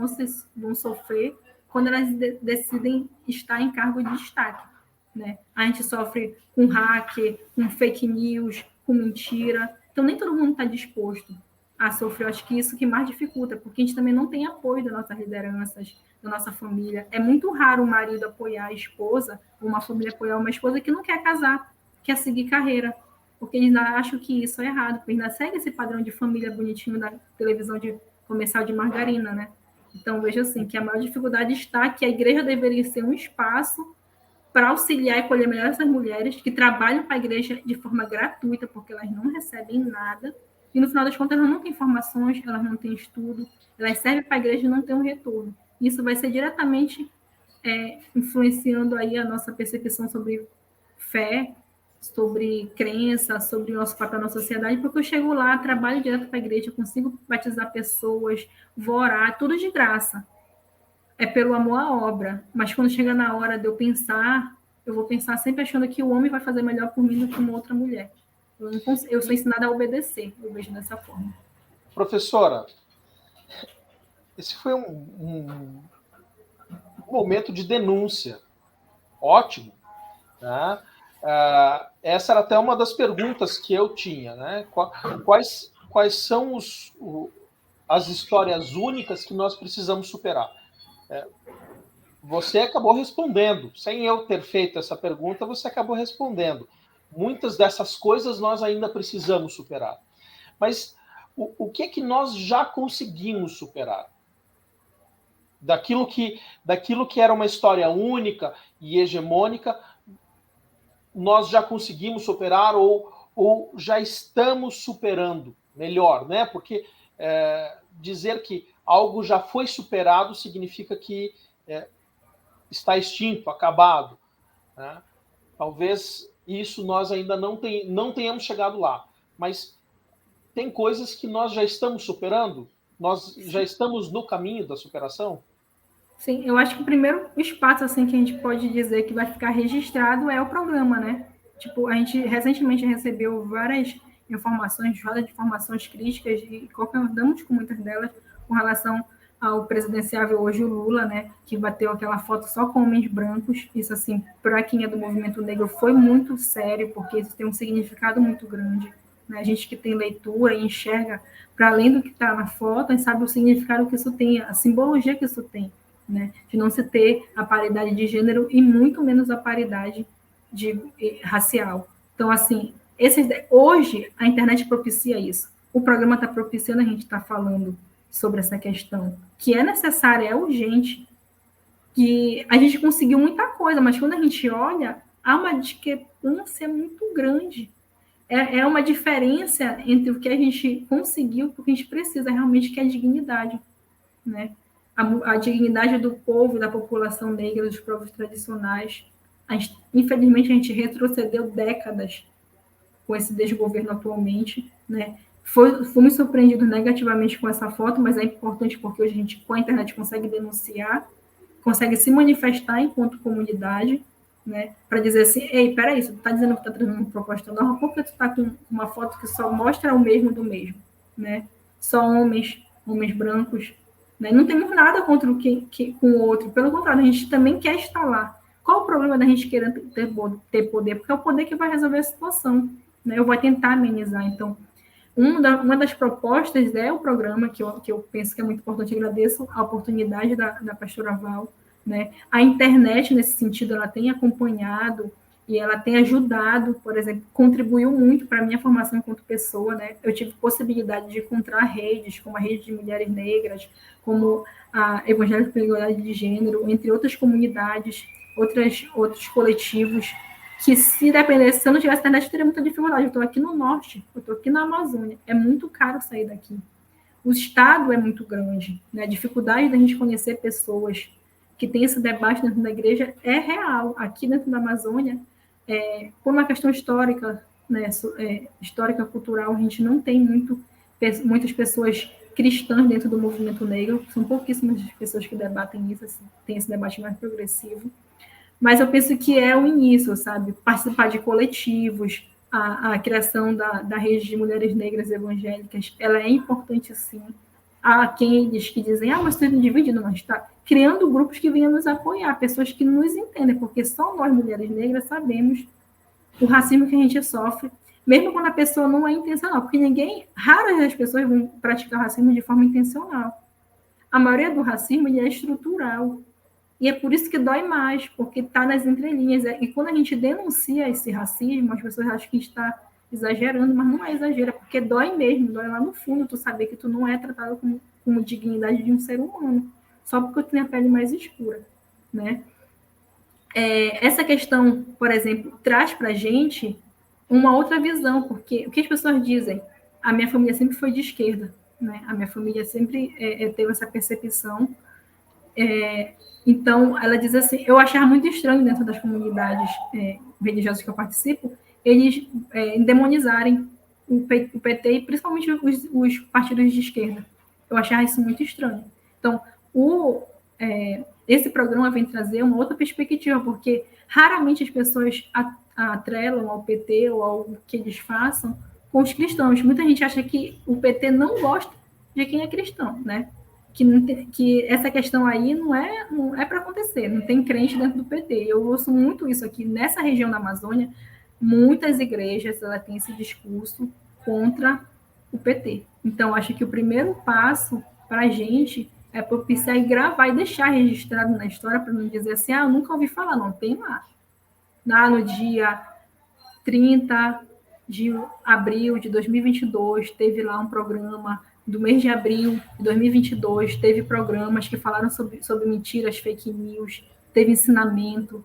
Speaker 2: vão sofrer quando elas decidem estar em cargo de destaque, né? A gente sofre com hacker, com fake news, com mentira. Então, nem todo mundo está disposto a sofrer. Eu acho que isso que mais dificulta, porque a gente também não tem apoio das nossas lideranças, da nossa família. É muito raro um marido apoiar a esposa, ou uma família apoiar uma esposa que não quer casar, quer seguir carreira, porque eles acham que isso é errado, porque ainda segue esse padrão de família bonitinho da televisão de comercial de margarina, né? Então, vejo assim, que a maior dificuldade está que a igreja deveria ser um espaço para auxiliar e acolher melhor essas mulheres que trabalham para a igreja de forma gratuita, porque elas não recebem nada, e no final das contas elas não têm informações, elas não têm estudo, elas servem para a igreja e não têm um retorno. Isso vai ser diretamente influenciando aí a nossa percepção sobre fé, sobre crença, sobre o nosso papel na sociedade, porque eu chego lá, trabalho direto para a igreja, consigo batizar pessoas, vou orar, tudo de graça. É pelo amor à obra. Mas quando chega na hora de eu pensar, eu vou pensar sempre achando que o homem vai fazer melhor por mim do que uma outra mulher. Eu sou ensinada a obedecer, eu vejo dessa forma.
Speaker 1: Professora, esse foi um momento de denúncia. Ótimo. Tá? Essa era até uma das perguntas que eu tinha, né? Quais são as histórias únicas que nós precisamos superar? Você acabou respondendo, sem eu ter feito essa pergunta, você acabou respondendo. Muitas dessas coisas nós ainda precisamos superar. Mas o que é que nós já conseguimos superar? Daquilo que era uma história única e hegemônica, nós já conseguimos superar ou já estamos superando, melhor, né? Porque dizer que algo já foi superado significa que está extinto, acabado, né? Talvez isso nós ainda não tenhamos chegado lá, mas tem coisas que nós já estamos superando? Nós já estamos no caminho da superação?
Speaker 2: Sim, eu acho que o primeiro espaço assim que a gente pode dizer que vai ficar registrado é o programa, né? Tipo, a gente recentemente recebeu várias informações, roda de informações críticas e concordamos com muitas delas com relação ao presidenciável hoje, o Lula, né? Que bateu aquela foto só com homens brancos. Isso, assim, para quem é do movimento negro foi muito sério, porque isso tem um significado muito grande. Né? A gente que tem leitura e enxerga para além do que está na foto, a gente sabe o significado que isso tem, a simbologia que isso tem. Né, de não se ter a paridade de gênero e muito menos a paridade racial. Então, assim, hoje a internet propicia isso. O programa está propiciando a gente estar falando sobre essa questão, que é necessária, é urgente, que a gente conseguiu muita coisa, mas quando a gente olha, há uma discrepância muito grande. É uma diferença entre o que a gente conseguiu e o que a gente precisa realmente, que é a dignidade, né? A dignidade do povo, da população negra, dos povos tradicionais. Infelizmente, a gente retrocedeu décadas com esse desgoverno atualmente, né? Fomos surpreendidos negativamente com essa foto, mas é importante porque hoje a gente, com a internet, consegue denunciar, consegue se manifestar enquanto comunidade, né? Para dizer assim, ei, peraí, você está dizendo que está trazendo uma proposta nova, por que tu está com uma foto que só mostra o mesmo do mesmo, né? Só homens brancos, né? Não temos nada contra com o outro, pelo contrário, a gente também quer estar lá. Qual o problema da gente querer ter poder? Porque é o poder que vai resolver a situação, né? Eu vou tentar amenizar. Então, uma das propostas é o programa que eu penso que é muito importante. Agradeço a oportunidade da pastora Val. Né? A internet, nesse sentido, ela tem acompanhado e ela tem ajudado, por exemplo, contribuiu muito para a minha formação enquanto pessoa. Né? Eu tive possibilidade de encontrar redes, como a Rede de Mulheres Negras, como a Evangélica pela Igualdade de Gênero, entre outras comunidades, outros coletivos, que se dependesse, se eu não tivesse internet, eu teria muita dificuldade. Eu estou aqui no norte, eu estou aqui na Amazônia, é muito caro sair daqui. O estado é muito grande, né? A dificuldade da gente conhecer pessoas que têm esse debate dentro da igreja é real. Aqui dentro da Amazônia, por uma questão histórica, né, histórica, cultural, a gente não tem muitas pessoas cristãs dentro do movimento negro, são pouquíssimas pessoas que debatem isso, assim, tem esse debate mais progressivo. Mas eu penso que é o início, sabe? Participar de coletivos, a criação da rede de mulheres negras evangélicas, ela é importante, sim. Há aqueles que dizem, mas você não divide, não, está criando grupos que venham nos apoiar, pessoas que nos entendem, porque só nós, mulheres negras, sabemos o racismo que a gente sofre, mesmo quando a pessoa não é intencional, porque raras das pessoas vão praticar racismo de forma intencional. A maioria do racismo é estrutural. E é por isso que dói mais, porque está nas entrelinhas. E quando a gente denuncia esse racismo, as pessoas acham que está exagerando, mas não é exagero, porque dói mesmo, dói lá no fundo, tu saber que tu não é tratado como dignidade de um ser humano, só porque tu tem a pele mais escura, né? Essa questão, por exemplo, traz para a gente uma outra visão, porque o que as pessoas dizem? A minha família sempre foi de esquerda, né? A minha família sempre teve essa percepção. Então, ela diz assim, eu achava muito estranho dentro das comunidades religiosas que eu participo, eles demonizarem o PT e principalmente os partidos de esquerda. Eu achava isso muito estranho. Então, esse programa vem trazer uma outra perspectiva, porque raramente as pessoas atrelam ao PT ou ao que eles façam com os cristãos. Muita gente acha que o PT não gosta de quem é cristão, né? Que essa questão aí não é para acontecer, não tem crente dentro do PT. Eu ouço muito isso aqui. Nessa região da Amazônia, muitas igrejas ela têm esse discurso contra o PT. Então, acho que o primeiro passo para a gente é propiciar e gravar e deixar registrado na história, para não dizer assim, eu nunca ouvi falar, não, tem lá. No dia 30 de abril de 2022, teve lá um programa do mês de abril de 2022, teve programas que falaram sobre mentiras, fake news, teve ensinamento.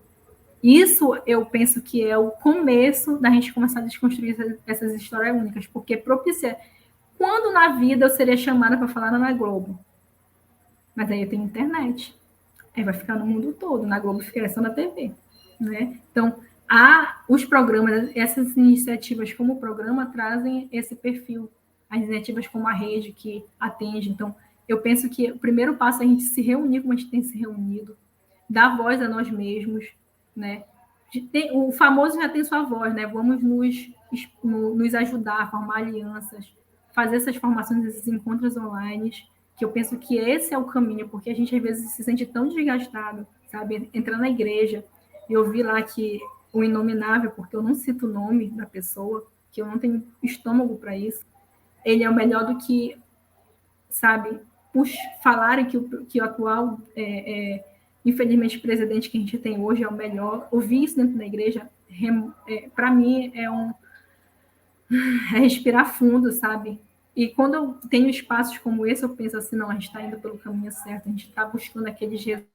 Speaker 2: Isso eu penso que é o começo da gente começar a desconstruir essas histórias únicas, porque propicia. Quando na vida eu seria chamada para falar na Globo? Mas aí eu tenho internet. Aí vai ficar no mundo todo, na Globo fica só na TV. Né? Então, os programas, essas iniciativas como o programa trazem esse perfil. As iniciativas como a rede que atende. Então, eu penso que o primeiro passo é a gente se reunir como a gente tem se reunido, dar voz a nós mesmos, né? O famoso já tem sua voz, né? Vamos nos ajudar a formar alianças, fazer essas formações, esses encontros online, que eu penso que esse é o caminho, porque a gente às vezes se sente tão desgastado, sabe? Entrar na igreja e ouvir lá que o inominável, porque eu não cito o nome da pessoa, que eu não tenho estômago para isso, ele é o melhor do que, sabe, falarem que o atual, infelizmente, presidente que a gente tem hoje é o melhor. Ouvir isso dentro da igreja, para mim, é respirar fundo, sabe? E quando eu tenho espaços como esse, eu penso assim, não, a gente está indo pelo caminho certo, a gente está buscando aquele Jesus,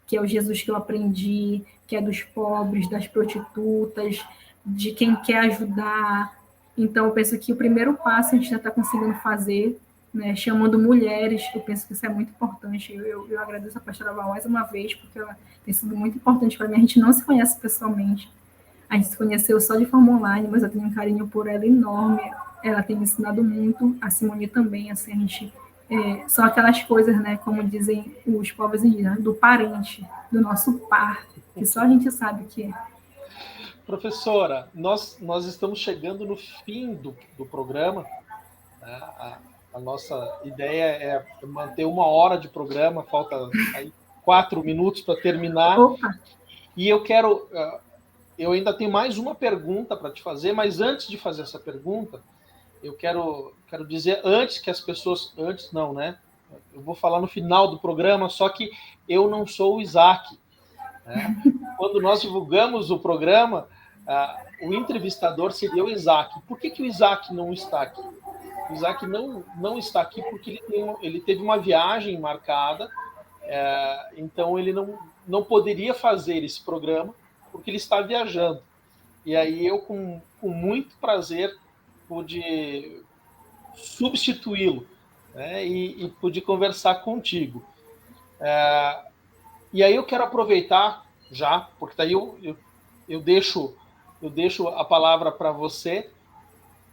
Speaker 2: que é o Jesus que eu aprendi, que é dos pobres, das prostitutas, de quem quer ajudar. Então, eu penso que o primeiro passo a gente já está conseguindo fazer, né, chamando mulheres, eu penso que isso é muito importante. Eu agradeço a pastora Val mais uma vez, porque ela tem sido muito importante para mim. A gente não se conhece pessoalmente, a gente se conheceu só de forma online, mas eu tenho um carinho por ela enorme. Ela tem me ensinado muito, a Simone também, assim, a gente... são aquelas coisas, né, como dizem os povos indígenas, do parente, do nosso par, que só a gente sabe o que é.
Speaker 1: Professora, nós estamos chegando no fim do programa, né? A nossa ideia é manter 1 hora de programa, falta aí 4 minutos para terminar.
Speaker 2: Opa.
Speaker 1: E eu ainda tenho mais uma pergunta para te fazer, mas antes de fazer essa pergunta, eu quero dizer antes que as pessoas... Antes não, né? Eu vou falar no final do programa, só que eu não sou o Isaac, né? Quando nós divulgamos o programa, o entrevistador seria o Isaac. Por que o Isaac não está aqui? O Isaac não está aqui porque ele teve uma viagem marcada, então ele não poderia fazer esse programa porque ele está viajando. E aí eu, com muito prazer, pude substituí-lo, né, e pude conversar contigo. E aí eu quero aproveitar já, porque daí eu deixo a palavra para você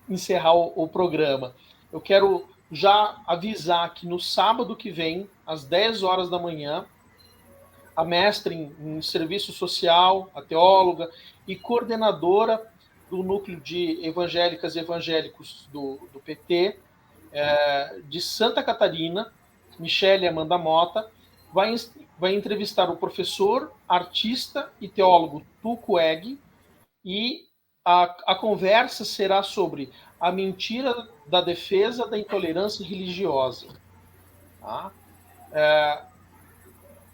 Speaker 1: encerrar o programa. Eu quero já avisar que no sábado que vem, às 10 horas da manhã, a mestre em serviço social, a teóloga e coordenadora do núcleo de evangélicas e evangélicos do PT, de Santa Catarina, Michele Amanda Mota, vai entrevistar o professor, artista e teólogo Tuco Egg, e a conversa será sobre a mentira da defesa da intolerância religiosa. Tá?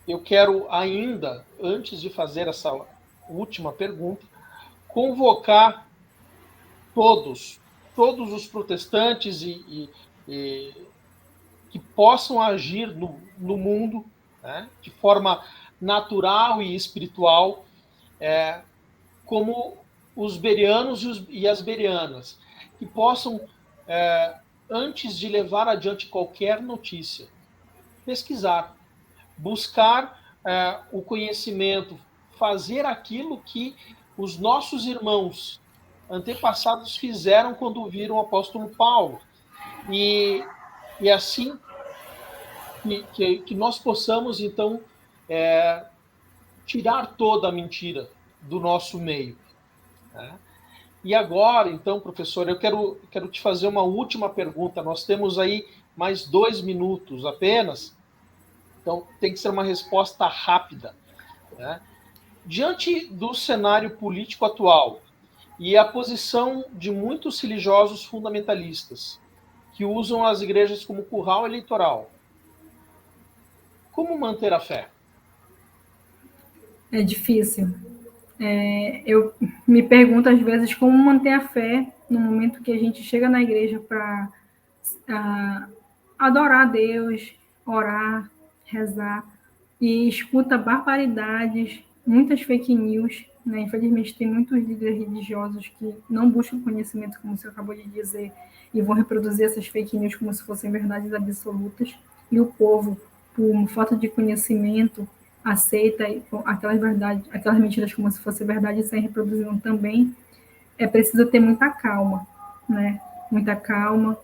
Speaker 1: Eu quero ainda, antes de fazer essa última pergunta, convocar todos os protestantes que possam agir no mundo, né, de forma natural e espiritual, como os berianos e as berianas, que possam, antes de levar adiante qualquer notícia, pesquisar, buscar o conhecimento, fazer aquilo que os nossos irmãos antepassados fizeram quando viram o apóstolo Paulo. E assim que nós possamos, então, tirar toda a mentira do nosso meio. Né? E agora, então, professor, eu quero te fazer uma última pergunta. Nós temos aí mais 2 minutos apenas, então tem que ser uma resposta rápida. Né? Diante do cenário político atual e a posição de muitos religiosos fundamentalistas que usam as igrejas como curral eleitoral, como manter a fé?
Speaker 2: É difícil. Eu me pergunto às vezes como manter a fé no momento que a gente chega na igreja para adorar a Deus, orar, rezar, e escuta barbaridades, muitas fake news, né? Infelizmente tem muitos líderes religiosos que não buscam conhecimento, como você acabou de dizer, e vão reproduzir essas fake news como se fossem verdades absolutas, e o povo, por falta de conhecimento, aceita aquelas verdades, aquelas mentiras como se fosse verdade e saem reproduzindo também. É preciso ter muita calma, né? Muita calma,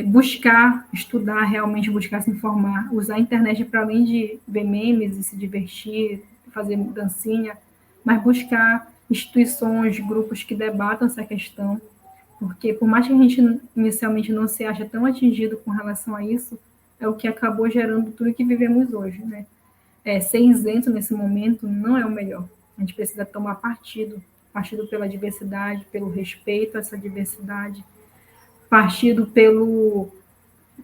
Speaker 2: buscar estudar, realmente buscar se informar, usar a internet para além de ver memes e se divertir, fazer dancinha, mas buscar instituições, grupos que debatam essa questão, porque por mais que a gente inicialmente não se ache tão atingido com relação a isso, é o que acabou gerando tudo que vivemos hoje, né? Ser isento nesse momento não é o melhor. A gente precisa tomar partido pela diversidade, pelo respeito a essa diversidade, partido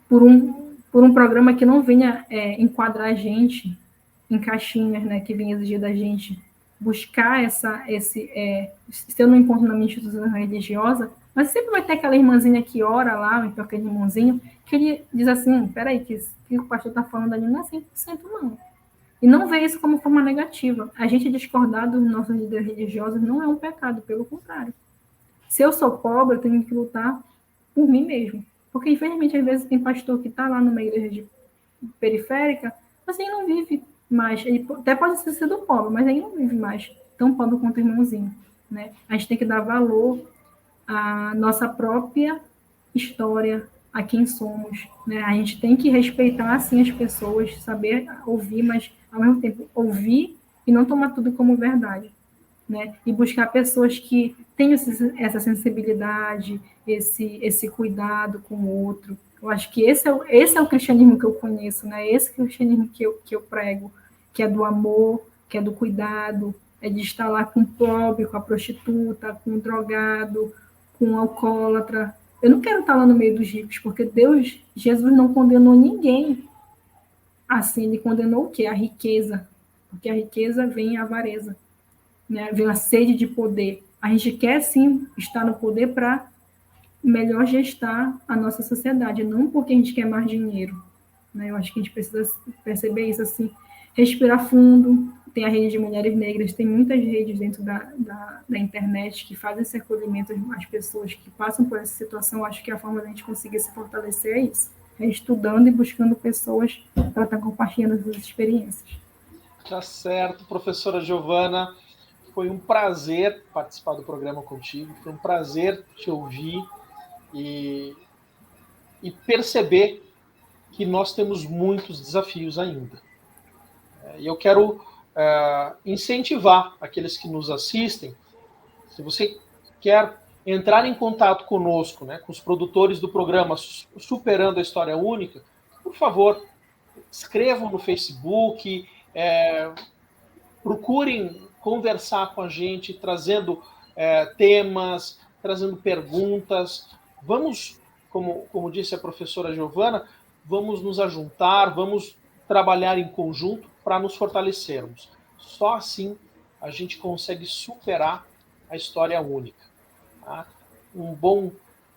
Speaker 2: por um programa que não venha enquadrar a gente em caixinhas, né, que venha exigir da gente buscar se eu não encontro na minha instituição religiosa, mas sempre vai ter aquela irmãzinha que ora lá, então aquele irmãozinho, que ele diz assim, peraí, que o pastor está falando ali não é 100% não. E não vê isso como forma negativa. A gente discordar dos nossos líderes religiosos não é um pecado, pelo contrário. Se eu sou pobre, eu tenho que lutar por mim mesmo. Porque, infelizmente, às vezes tem pastor que está lá numa igreja periférica, mas ele não vive mais. Ele até pode ter sido pobre, mas ele não vive mais tão pobre quanto o irmãozinho. Né? A gente tem que dar valor à nossa própria história, a quem somos. Né? A gente tem que respeitar, assim, as pessoas, saber ouvir, mas, ao mesmo tempo, ouvir e não tomar tudo como verdade. Né? E buscar pessoas que tenham essa sensibilidade, esse cuidado com o outro. Eu acho que esse é o cristianismo que eu conheço, né? Esse cristianismo que eu prego, que é do amor, que é do cuidado, é de estar lá com o pobre, com a prostituta, com o drogado, com o alcoólatra. Eu não quero estar lá no meio dos ricos, porque Jesus não condenou ninguém assim. Ele condenou o quê? A riqueza, porque a riqueza vem a avareza. Né, vem a sede de poder. A gente quer, sim, estar no poder para melhor gestar a nossa sociedade, não porque a gente quer mais dinheiro. Né? Eu acho que a gente precisa perceber isso, assim, respirar fundo. Tem a rede de mulheres negras, tem muitas redes dentro da internet que fazem esse acolhimento às pessoas que passam por essa situação. Eu acho que a forma de a gente conseguir se fortalecer é isso, é estudando e buscando pessoas para estar compartilhando as suas experiências.
Speaker 1: Tá certo, professora Giovana. Foi um prazer participar do programa contigo, foi um prazer te ouvir e perceber que nós temos muitos desafios ainda. E eu quero incentivar aqueles que nos assistem, se você quer entrar em contato conosco, né, com os produtores do programa Superando a História Única, por favor, escrevam no Facebook, procurem conversar com a gente, trazendo temas, trazendo perguntas. Vamos, como disse a professora Giovana, vamos nos ajuntar, vamos trabalhar em conjunto para nos fortalecermos. Só assim a gente consegue superar a história única. Tá? Um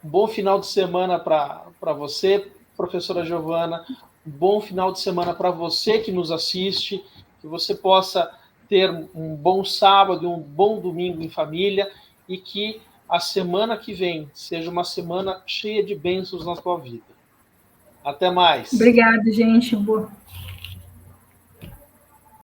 Speaker 1: bom final de semana para você, professora Giovana, um bom final de semana para você que nos assiste, que você possa ter um bom sábado e um bom domingo em família e que a semana que vem seja uma semana cheia de bênçãos na tua vida. Até mais.
Speaker 2: Obrigada, gente. Boa.